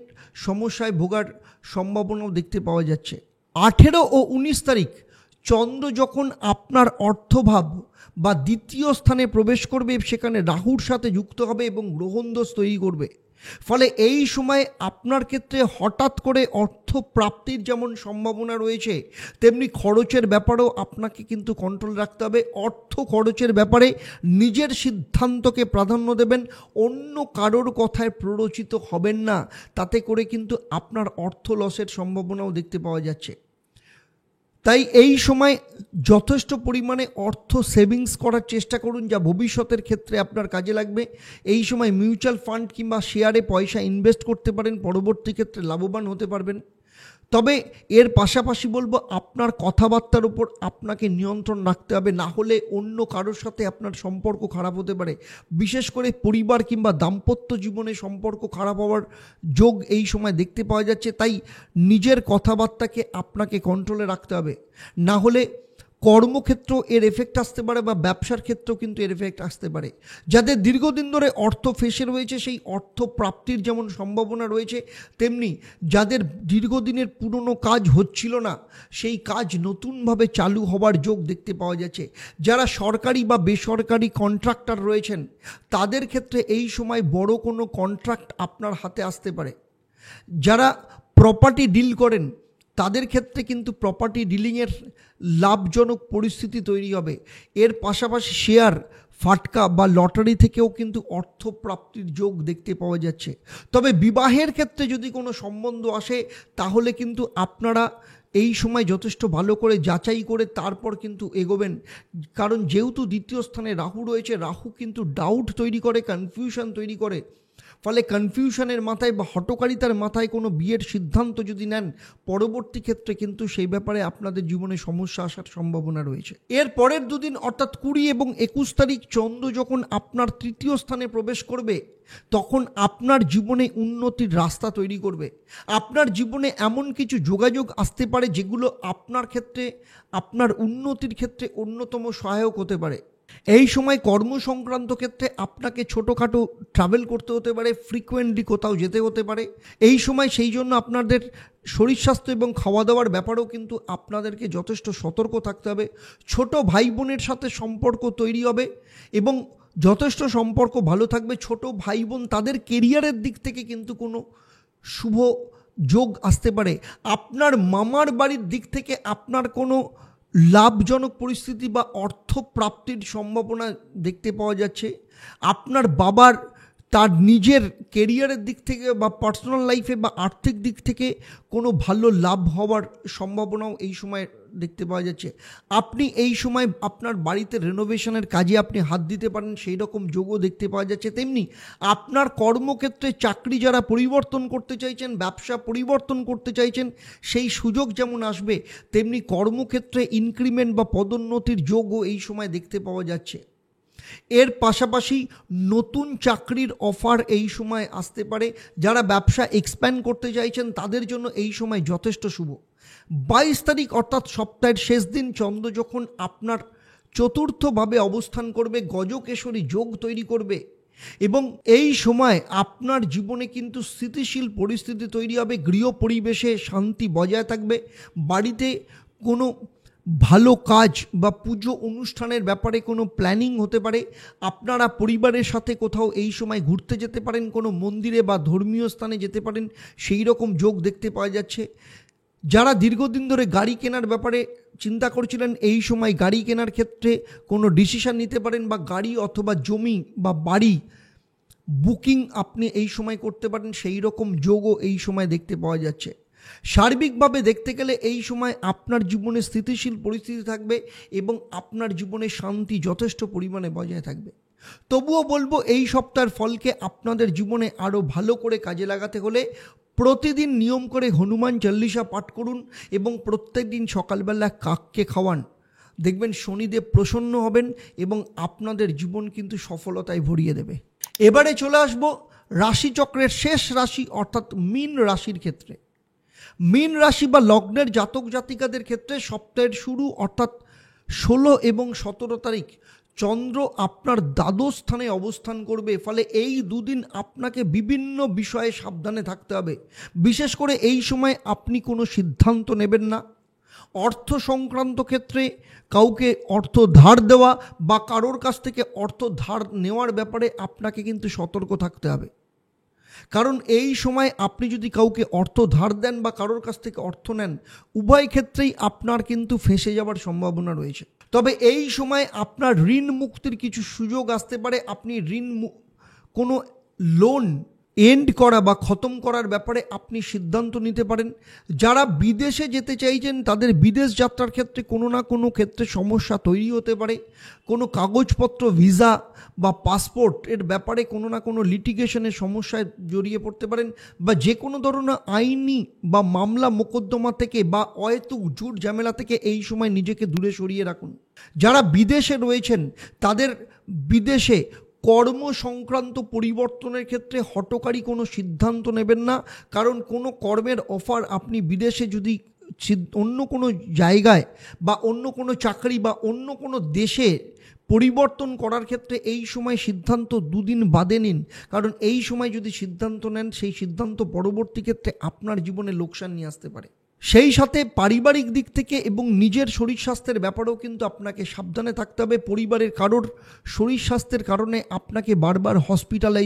সমস্যায় ভোগার সম্ভাবনাও দেখতে পাওয়া যাচ্ছে। 18 ও 19 তারিখ চন্দ্র যখন আপনার অর্থভাব বা দ্বিতীয় স্থানে প্রবেশ করবে, সেখানে রাহুর সাথে যুক্ত হবে এবং গ্রহণদোষ তৈরি করবে। ফলে এই সময় আপনার ক্ষেত্রে হঠাৎ করে অর্থ প্রাপ্তির যেমন সম্ভাবনা রয়েছে, তেমনি খরচের ব্যাপারেও আপনাকে কিন্তু কন্ট্রোল রাখতে হবে। অর্থ খরচের ব্যাপারে নিজের সিদ্ধান্তকে প্রাধান্য দেবেন, অন্য কারোর কথায় প্ররোচিত হবেন না, তাতে করে কিন্তু আপনার অর্থ লসের সম্ভাবনাও দেখতে পাওয়া যাচ্ছে। তাই এই সময় যথেষ্ট পরিমাণে অর্থ সেভিংস করার চেষ্টা করুন, যা ভবিষ্যতের ক্ষেত্রে আপনার কাজে লাগবে। এই সময় মিউচুয়াল ফান্ড কিংবা শেয়ারে পয়সা ইনভেস্ট করতে পারেন, পরবর্তী ক্ষেত্রে লাভবান হতে পারবেন। তবে এর পাশাপাশি বলবো, আপনার কথাবার্তার উপর আপনাকে নিয়ন্ত্রণ রাখতে হবে, না হলে অন্য কারোর সাথে আপনার সম্পর্ক খারাপ হতে পারে। বিশেষ করে পরিবার কিংবা দাম্পত্য জীবনে সম্পর্ক খারাপ হওয়ার যোগ এই সময় দেখতে পাওয়া যাচ্ছে। তাই নিজের কথাবার্তাকে আপনাকে কন্ট্রোলে রাখতে হবে, না হলে কর্মক্ষেত্র এর এফেক্ট আসতে পারে বা ব্যবসার ক্ষেত্রেও কিন্তু এর এফেক্ট আসতে পারে। যাদের দীর্ঘদিন ধরে অর্থ ফেসে রয়েছে, সেই অর্থ প্রাপ্তির যেমন সম্ভাবনা রয়েছে, তেমনি যাদের দীর্ঘদিনের পুরনো কাজ হচ্ছিল না, সেই কাজ নতুনভাবে চালু হবার যোগ দেখতে পাওয়া যাচ্ছে। যারা সরকারি বা বেসরকারি কন্ট্রাক্টর রয়েছেন, তাদের ক্ষেত্রে এই সময় বড় কোনো কন্ট্রাক্ট আপনার হাতে আসতে পারে। যারা প্রপার্টি ডিল করেন, তাদের ক্ষেত্রে কিন্তু প্রপার্টি ডিলিংয়ের লাভজনক পরিস্থিতি তৈরি হবে। এর পাশাপাশি শেয়ার, ফাটকা বা লটারি থেকেও কিন্তু অর্থ প্রাপ্তির যোগ দেখতে পাওয়া যাচ্ছে। তবে বিবাহের ক্ষেত্রে যদি কোনো সম্বন্ধ আসে, তাহলে কিন্তু আপনারা এই সময় যথেষ্ট ভালো করে যাচাই করে তারপর কিন্তু এগোবেন। কারণ যেহেতু দ্বিতীয় স্থানে রাহু রয়েছে, রাহু কিন্তু ডাউট তৈরি করে, কনফিউশন তৈরি করে। ফলে কনফিউশনের মাথায় বা হটকারিতার মাথায় কোনো বিয়ের সিদ্ধান্ত যদি নেন, পরবর্তী ক্ষেত্রে কিন্তু সেই ব্যাপারে আপনাদের জীবনে সমস্যা আসার সম্ভাবনা রয়েছে। এর পরের দুদিন অর্থাৎ 20 এবং 21 তারিখ চন্দ্র যখন আপনার তৃতীয় স্থানে প্রবেশ করবে, তখন আপনার জীবনে উন্নতির রাস্তা তৈরি করবে। আপনার জীবনে এমন কিছু যোগাযোগ আসতে পারে যেগুলো আপনার ক্ষেত্রে, আপনার উন্নতির ক্ষেত্রে অন্যতম সহায়ক হতে পারে। এই সময় কর্ম সংক্রান্ত ক্ষেত্রে আপনাকে ছোটোখাটো ট্রাভেল করতে হতে পারে, ফ্রিকোয়েন্টলি কোথাও যেতে হতে পারে। এই সময় সেই জন্য আপনাদের শরীর স্বাস্থ্য এবং খাওয়া দাওয়ার ব্যাপারেও কিন্তু আপনাদেরকে যথেষ্ট সতর্ক থাকতে হবে। ছোট ভাই বোনের সাথে সম্পর্ক তৈরি হবে এবং যথেষ্ট সম্পর্ক ভালো থাকবে। ছোট ভাই বোন তাদের কেরিয়ারের দিক থেকে কিন্তু কোনো শুভ যোগ আসতে পারে। আপনার মামার বাড়ির দিক থেকে আপনার কোনো লাভজনক পরিস্থিতি বা অর্থ প্রাপ্তির সম্ভাবনা দেখতে পাওয়া যাচ্ছে। আপনার বাবার তার নিজের কেরিয়ারের দিক থেকে বা পার্সোনাল লাইফে বা আর্থিক দিক থেকে কোনো ভালো লাভ হওয়ার সম্ভাবনাও এই সময় দেখতে পাওয়া যাচ্ছে। আপনি এই সময় আপনার বাড়িতে রেনোভেশনের কাজে আপনি হাত দিতে পারেন, সেই রকম যোগও দেখতে পাওয়া যাচ্ছে। তেমনি আপনার কর্মক্ষেত্রে চাকরি যারা পরিবর্তন করতে চাইছেন, ব্যবসা পরিবর্তন করতে চাইছেন, সেই সুযোগ যেমন আসবে, তেমনি কর্মক্ষেত্রে ইনক্রিমেন্ট বা পদোন্নতির যোগও এই সময় দেখতে পাওয়া যাচ্ছে। এর পাশাপাশি নতুন চাকরির অফার এই সময় আসতে পারে। যারা ব্যবসা এক্সপ্যান্ড করতে চাইছেন, তাদের জন্য এই সময় যথেষ্ট শুভ। 22 তারিখ অর্থাৎ সপ্তাহের শেষ দিন চন্দ্র যখন আপনার চতুর্থভাবে অবস্থান করবে, গজকেশরী যোগ তৈরি করবে এবং এই সময় আপনার জীবনে কিন্তু স্থিতিশীল পরিস্থিতি তৈরি হবে। গৃহ পরিবেশে শান্তি বজায় থাকবে। বাড়িতে কোনো ভালো কাজ বা পুজো অনুষ্ঠানের ব্যাপারে কোনো প্ল্যানিং হতে পারে। আপনারা পরিবারের সাথে কোথাও এই সময় ঘুরতে যেতে পারেন, কোনো মন্দিরে বা ধর্মীয় স্থানে যেতে পারেন, সেই রকম যোগ দেখতে পাওয়া যাচ্ছে। যারা দীর্ঘদিন ধরে গাড়ি কেনার ব্যাপারে চিন্তা করছিলেন, এই সময় গাড়ি কেনার ক্ষেত্রে কোনো ডিসিশন নিতে পারেন বা গাড়ি অথবা জমি বা বাড়ি বুকিং আপনি এই সময় করতে পারেন, সেই রকম যোগও এই সময় দেখতে পাওয়া যাচ্ছে। সার্বিকভাবে দেখতে গেলে এই সময় আপনার জীবনে স্থিতিশীল পরিস্থিতি থাকবে এবং আপনার জীবনে শান্তি যথেষ্ট পরিমাণে বজায় থাকবে। তবুও বলবো, এই সপ্তাহের ফলকে আপনাদের জীবনে আরও ভালো করে কাজে লাগাতে হলে প্রতিদিন নিয়ম করে হনুমান চল্লিশা পাঠ করুন এবং প্রত্যেক দিন সকালবেলা কাককে খাওয়ান। দেখবেন শনিদেব প্রসন্ন হবেন এবং আপনাদের জীবন কিন্তু সফলতায় ভরিয়ে দেবে। এবারে চলে আসব রাশিচক্রের শেষ রাশি অর্থাৎ মীন রাশির ক্ষেত্রে। মীন রাশি বা লগ্নের জাতক জাতিকাদের ক্ষেত্রে সপ্তাহের শুরু অর্থাৎ 16 এবং 17 তারিখ চন্দ্র আপনার দ্বাদশ স্থানে অবস্থান করবে। ফলে এই দুদিন আপনাকে বিভিন্ন বিষয়ে সাবধানে থাকতে হবে। বিশেষ করে এই সময় আপনি কোনো সিদ্ধান্ত নেবেন না। অর্থ সংক্রান্ত ক্ষেত্রে কাউকে অর্থ ধার দেওয়া বা কারোর কাছ থেকে অর্থ ধার নেওয়ার ব্যাপারে আপনাকে কিন্তু সতর্ক থাকতে হবে। কারণ এই সময় আপনি যদি কাউকে অর্থ ধার দেন বা কারোর কাছ থেকে অর্থ নেন, উভয় ক্ষেত্রেই আপনার কিন্তু ফেঁসে যাওয়ার সম্ভাবনা রয়েছে। তবে এই সময় আপনার ঋণ মুক্তির কিছু সুযোগ আসতে পারে। আপনি কোনো লোন এন্ড করা বা খতম করার ব্যাপারে আপনি সিদ্ধান্ত নিতে পারেন। যারা বিদেশে যেতে চাইছেন তাদের বিদেশ যাত্রার ক্ষেত্রে কোনো না কোনো ক্ষেত্রে সমস্যা তৈরি হতে পারে। কোনো কাগজপত্র, ভিসা বা পাসপোর্ট এর ব্যাপারে কোনো না কোনো লিটিগেশনের সমস্যায় জড়িয়ে পড়তে পারেন, বা যে কোনো ধরনের আইনি বা মামলা মোকদ্দমা থেকে বা অহেতুক ঝুট ঝামেলা থেকে এই সময় নিজেকে দূরে সরিয়ে রাখুন। যারা বিদেশে রয়েছেন তাদের বিদেশে কর্ম সংক্রান্ত পরিবর্তনের ক্ষেত্রে হঠকারী কোনো সিদ্ধান্ত নেবেন না, কারণ কোনো কর্মের অফার আপনি বিদেশে যদি অন্য কোনো জায়গায় বা অন্য কোনো চাকরি বা অন্য কোনো দেশে পরিবর্তন করার ক্ষেত্রে এই সময় সিদ্ধান্ত দুদিন বাদে নিন, কারণ এই সময় যদি সিদ্ধান্ত নেন সেই সিদ্ধান্ত পরবর্তী ক্ষেত্রে আপনার জীবনে লোকসান নিয়ে আসতে পারে। সেই সাথে পারিবারিক দিক থেকে এবং নিজের শরীর স্বাস্থ্যের ব্যাপারেও কিন্তু আপনাকে সাবধানে থাকতে হবে। পরিবারের কারোর শরীর স্বাস্থ্যের কারণে আপনাকে বারবার হসপিটালে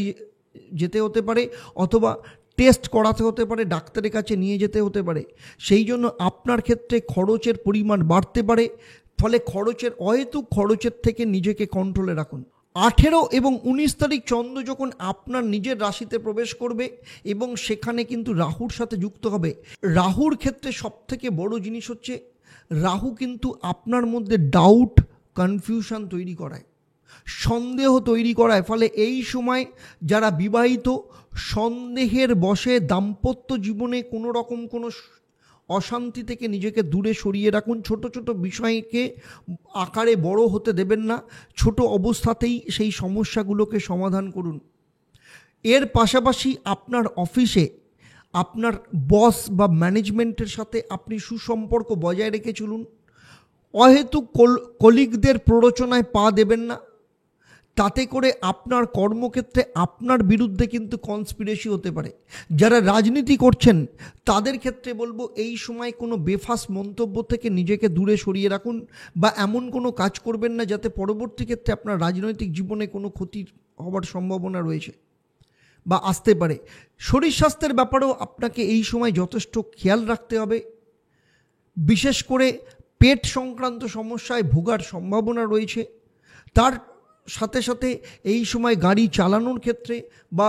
যেতে হতে পারে অথবা টেস্ট করাতে হতে পারে, ডাক্তারের কাছে নিয়ে যেতে হতে পারে। সেই জন্য আপনার ক্ষেত্রে খরচের পরিমাণ বাড়তে পারে, ফলে অহেতুক খরচের থেকে নিজেকে কন্ট্রোলে রাখুন। 18 এবং 19 তারিখ চন্দ্র যখন আপনার নিজের রাশিতে প্রবেশ করবে এবং সেখানে কিন্তু রাহুর সাথে যুক্ত হবে। রাহুর ক্ষেত্রে সবথেকে বড় জিনিস হচ্ছে রাহু কিন্তু আপনার মধ্যে ডাউট, কনফিউশন তৈরি করায়, সন্দেহ তৈরি করায়। ফলে এই সময় যারা বিবাহিত, সন্দেহের বশে দাম্পত্য জীবনে কোনো রকম কোনো অশান্তি থেকে নিজেকে দূরে সরিয়ে রাখুন। ছোট ছোট বিষয়কে আকারে বড় হতে দেবেন না, ছোট অবস্থাতেই সেই সমস্যাগুলোকে সমাধান করুন। এর পাশাপাশি আপনার অফিসে আপনার বস বা ম্যানেজমেন্টের সাথে আপনি সুসম্পর্ক বজায় রেখে চলুন। অহেতুক কলিগদের প্ররোচনায় পা দেবেন না, তাতে করে আপনার কর্মক্ষেত্রে আপনার বিরুদ্ধে কিন্তু কনস্পিরেসি হতে পারে। যারা রাজনীতি করছেন তাদের ক্ষেত্রে বলবো এই সময় কোনো বেফাস মন্তব্য থেকে নিজেকে দূরে সরিয়ে রাখুন, বা এমন কোনো কাজ করবেন না যাতে পরবর্তী ক্ষেত্রে আপনার রাজনৈতিক জীবনে কোনো ক্ষতি হওয়ার সম্ভাবনা রয়েছে বা আসতে পারে। শরীর স্বাস্থ্যের ব্যাপারেও আপনাকে এই সময় যথেষ্ট খেয়াল রাখতে হবে। বিশেষ করে পেট সংক্রান্ত সমস্যায় ভোগার সম্ভাবনা রয়েছে। তার সাথে সাথে এই সময় গাড়ি চালানোর ক্ষেত্রে বা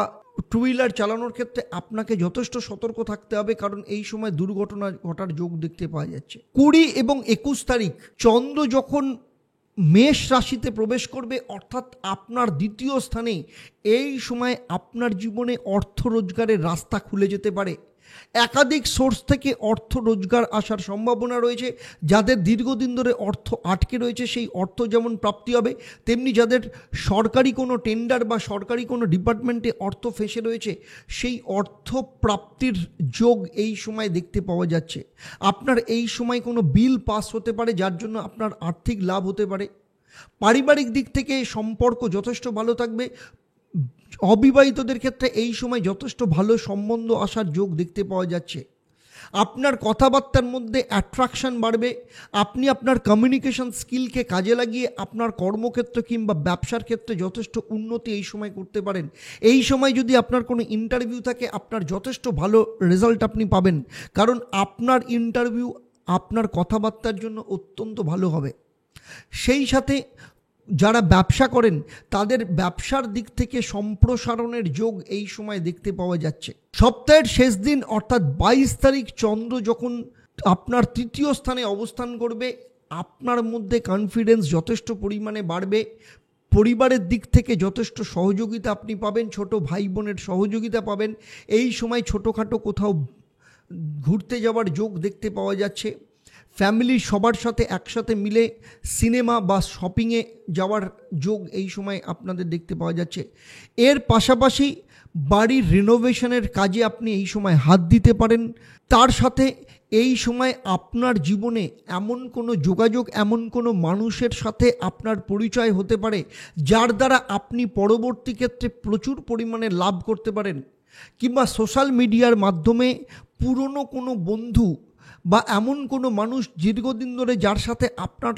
টু হুইলার চালানোর ক্ষেত্রে আপনাকে যথেষ্ট সতর্ক থাকতে হবে, কারণ এই সময় দুর্ঘটনা ঘটার যোগ দেখতে পাওয়া যাচ্ছে। 20 এবং 21 তারিখ চন্দ্র যখন মেষ রাশিতে প্রবেশ করবে, অর্থাৎ আপনার দ্বিতীয় স্থানে, এই সময় আপনার জীবনে অর্থ রোজগারের রাস্তা খুলে যেতে পারে। একাধিক সোর্স থেকে অর্থ রোজগার আসার সম্ভাবনা রয়েছে। যাদের দীর্ঘদিন ধরে অর্থ আটকে রয়েছে সেই অর্থ যেমন প্রাপ্তি হবে, তেমনি যাদের সরকারি কোনো টেন্ডার বা সরকারি কোনো ডিপার্টমেন্টে অর্থ ফেঁসে রয়েছে সেই অর্থ প্রাপ্তির যোগ এই সময় দেখতে পাওয়া যাচ্ছে। আপনার এই সময় কোনো বিল পাস হতে পারে, যার জন্য আপনার আর্থিক লাভ হতে পারে। পারিবারিক দিক থেকে সম্পর্ক যথেষ্ট ভালো থাকবে। অবিবাহিতদের ক্ষেত্রে এই সময় যথেষ্ট ভালো সম্বন্ধ আসার যোগ দেখতে পাওয়া যাচ্ছে। আপনার কথাবার্তার মধ্যে অ্যাট্রাকশন বাড়বে। আপনি আপনার কমিউনিকেশন স্কিলকে কাজে লাগিয়ে আপনার কর্মক্ষেত্র কিংবা ব্যবসার ক্ষেত্রে যথেষ্ট উন্নতি এই সময় করতে পারেন। এই সময় যদি আপনার কোনো ইন্টারভিউ থাকে আপনার যথেষ্ট ভালো রেজাল্ট আপনি পাবেন, কারণ আপনার ইন্টারভিউ আপনার কথাবার্তার জন্য অত্যন্ত ভালো হবে। সেই সাথে যারা ব্যবসা করেন তাদের ব্যবসার দিক থেকে সম্প্রসারণের যোগ এই সময় দেখতে পাওয়া যাচ্ছে। সপ্তাহের শেষ দিন অর্থাৎ 22 তারিখ চন্দ্র যখন আপনার তৃতীয় স্থানে অবস্থান করবে, আপনার মধ্যে কনফিডেন্স যথেষ্ট পরিমাণে বাড়বে। পরিবারের দিক থেকে যথেষ্ট সহযোগিতা আপনি পাবেন, ছোট ভাই বোনের সহযোগিতা পাবেন। এই সময় ছোটোখাটো কোথাও ঘুরতে যাওয়ার যোগ দেখতে পাওয়া যাচ্ছে। ফ্যামিলির সবার সাথে একসাথে মিলে সিনেমা বা শপিংয়ে যাওয়ার যোগ এই সময় আপনাদের দেখতে পাওয়া যাচ্ছে। এর পাশাপাশি বাড়ির রিনোভেশনের কাজে আপনি এই সময় হাত দিতে পারেন। তার সাথে এই সময় আপনার জীবনে এমন কোনো যোগাযোগ, এমন কোনো মানুষের সাথে আপনার পরিচয় হতে পারে যার দ্বারা আপনি পরবর্তী ক্ষেত্রে প্রচুর পরিমাণে লাভ করতে পারেন, কিংবা সোশ্যাল মিডিয়ার মাধ্যমে পুরনো কোনো বন্ধু বা এমন কোনো মানুষ দীর্ঘদিন ধরে যার সাথে আপনার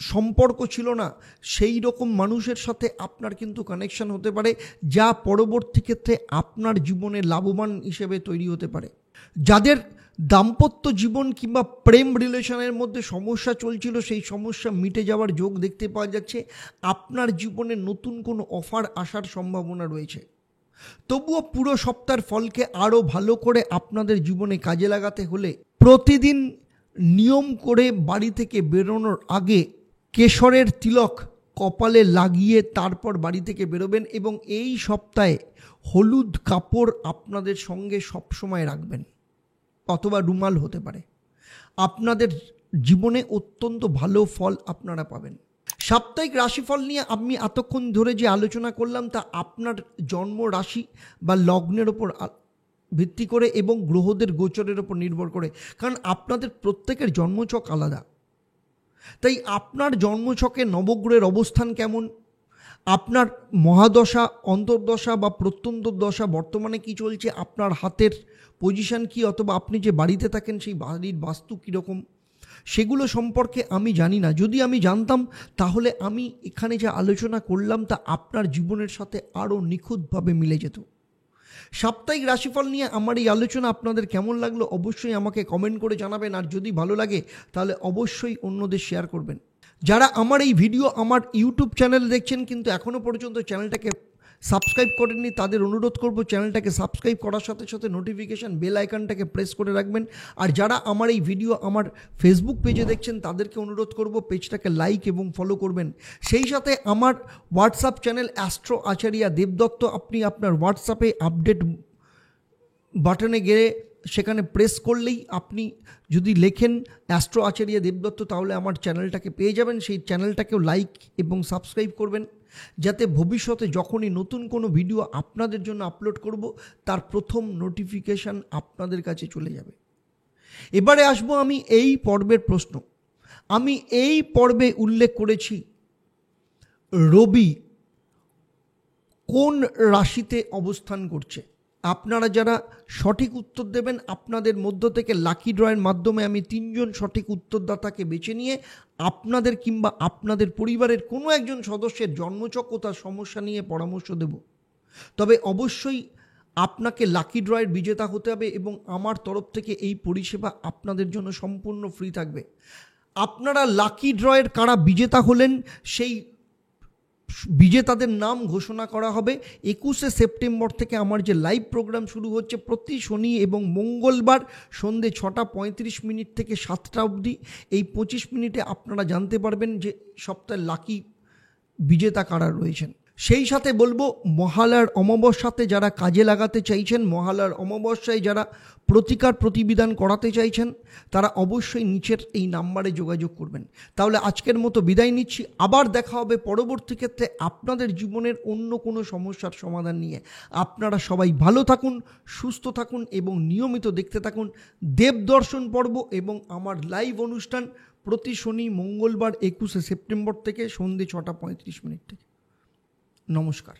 সম্পর্ক ছিল না, সেই রকম মানুষের সাথে আপনার কিন্তু কানেকশন হতে পারে, যা পরবর্তী ক্ষেত্রে আপনার জীবনে লাভবান হিসেবে তৈরি হতে পারে। যাদের দাম্পত্য জীবন কিংবা প্রেম রিলেশনের মধ্যে সমস্যা চলছিল সেই সমস্যা মিটে যাওয়ার যোগ দেখতে পাওয়া যাচ্ছে। আপনার জীবনে নতুন কোনো অফার আসার সম্ভাবনা রয়েছে। তবুও পুরো সপ্তাহের ফলকে আরও ভালো করে আপনাদের জীবনে কাজে লাগাতে হলে প্রতিদিন নিয়ম করে বাড়ি থেকে বেরোনোর আগে কেশরের তিলক কপালে লাগিয়ে তারপর বাড়ি থেকে বেরোবেন এবং এই সপ্তাহে হলুদ কাপড় আপনাদের সঙ্গে সবসময় রাখবেন, অথবা রুমাল হতে পারে। আপনাদের জীবনে অত্যন্ত ভালো ফল আপনারা পাবেন। সাপ্তাহিক রাশিফল নিয়ে আমি এতক্ষণ ধরে যে আলোচনা করলাম তা আপনার জন্ম রাশি বা লগ্নের ওপর ভিত্তি করে এবং গ্রহদের গোচরের ওপর নির্ভর করে, কারণ আপনাদের প্রত্যেকের জন্মছক আলাদা। তাই আপনার জন্মছকে নবগ্রহের অবস্থান কেমন, আপনার মহাদশা, অন্তর্দশা বা প্রত্যন্তর দশা বর্তমানে কি চলছে, আপনার হাতের পজিশন কি, অথবা আপনি যে বাড়িতে থাকেন সেই বাড়ির বাস্তু কীরকম, সেগুলো সম্পর্কে আমি জানি না। যদি আমি জানতাম তাহলে আমি এখানে যে আলোচনা করলাম তা আপনার জীবনের সাথে আরও নিখুঁতভাবে মিলে যেত। সাপ্তাহিক রাশিফল নিয়ে আমার এই আলোচনা আপনাদের কেমন লাগলো অবশ্যই আমাকে কমেন্ট করে জানাবেন, আর যদি ভালো লাগে তাহলে অবশ্যই অন্যদের শেয়ার করবেন। যারা আমার এই ভিডিও আমার ইউটিউব চ্যানেলে দেখছেন কিন্তু এখনও পর্যন্ত চ্যানেলটাকে সাবস্ক্রাইব করেননি, তাদের অনুরোধ করব চ্যানেলটাকে সাবস্ক্রাইব করার সাথে সাথে নোটিফিকেশান বেল আইকনটাকে প্রেস করে রাখবেন। আর যারা আমার এই ভিডিও আমার ফেসবুক পেজে দেখছেন তাদেরকে অনুরোধ করব পেজটাকে লাইক এবং ফলো করবেন। সেই সাথে আমার WhatsApp channel astro Acharia Debdutta, আপনি আপনার হোয়াটসঅ্যাপে আপডেট বাটনে গিয়ে সেখানে প্রেস করলেই আপনি যদি লেখেন অ্যাস্ট্রো আচারিয়া দেবদত্ত তাহলে আমার চ্যানেলটাকে পেয়ে যাবেন। সেই চ্যানেলটাকেও লাইক এবং সাবস্ক্রাইব করবেন, যাতে ভবিষ্যতে যখনই নতুন কোনো ভিডিও আপনাদের জন্য আপলোড করব তার প্রথম নোটিফিকেশান আপনাদের কাছে চলে যাবে। এবারে আসবো আমি এই পর্বের প্রশ্ন। আমি এই পর্বে উল্লেখ করেছি রবি কোন রাশিতে অবস্থান করছে। আপনারা যারা সঠিক উত্তর দেবেন আপনাদের মধ্য থেকে লাকি ড্রয়ের মাধ্যমে আমি 3 জন সঠিক উত্তরদাতাকে বেছে নিয়ে আপনাদের কিংবা আপনাদের পরিবারের কোনো একজন সদস্যের জন্মছক ও তার সমস্যা নিয়ে পরামর্শ দেব। তবে অবশ্যই আপনাকে লাকি ড্রয়ের বিজেতা হতে হবে এবং আমার তরফ থেকে এই পরিষেবা আপনাদের জন্য সম্পূর্ণ ফ্রি থাকবে। আপনারা লাকি ড্রয়ের কারা বিজেতা হলেন সেই বিজেতাদের নাম ঘোষণা করা হবে 21শে সেপ্টেম্বর থেকে। আমার যে লাইভ প্রোগ্রাম শুরু হচ্ছে প্রতি শনি এবং মঙ্গলবার সন্ধে 6:35 থেকে 7টা অবধি, এই 25 মিনিটে আপনারা জানতে পারবেন যে সপ্তাহের লাকি বিজেতা কারা রয়েছেন। সেই সাথে বলবো মহালয়ার অমাবস্যাতে যারা কাজে লাগাতে চাইছেন, মহালয়ার অমাবস্যায় যারা প্রতিকার প্রতিবিধান করাতে চাইছেন তারা অবশ্যই নিচের এই নাম্বারে যোগাযোগ করবেন। তাহলে আজকের মতো বিদায় নিচ্ছি, আবার দেখা হবে পরবর্তী ক্ষেত্রে আপনাদের জীবনের অন্য কোনো সমস্যার সমাধান নিয়ে। আপনারা সবাই ভালো থাকুন, সুস্থ থাকুন এবং নিয়মিত দেখতে থাকুন দেবদর্শন পর্ব এবং আমার লাইভ অনুষ্ঠান প্রতি শনি মঙ্গলবার 21শে সেপ্টেম্বর থেকে সন্ধ্যে 6:35 থেকে। নমস্কার।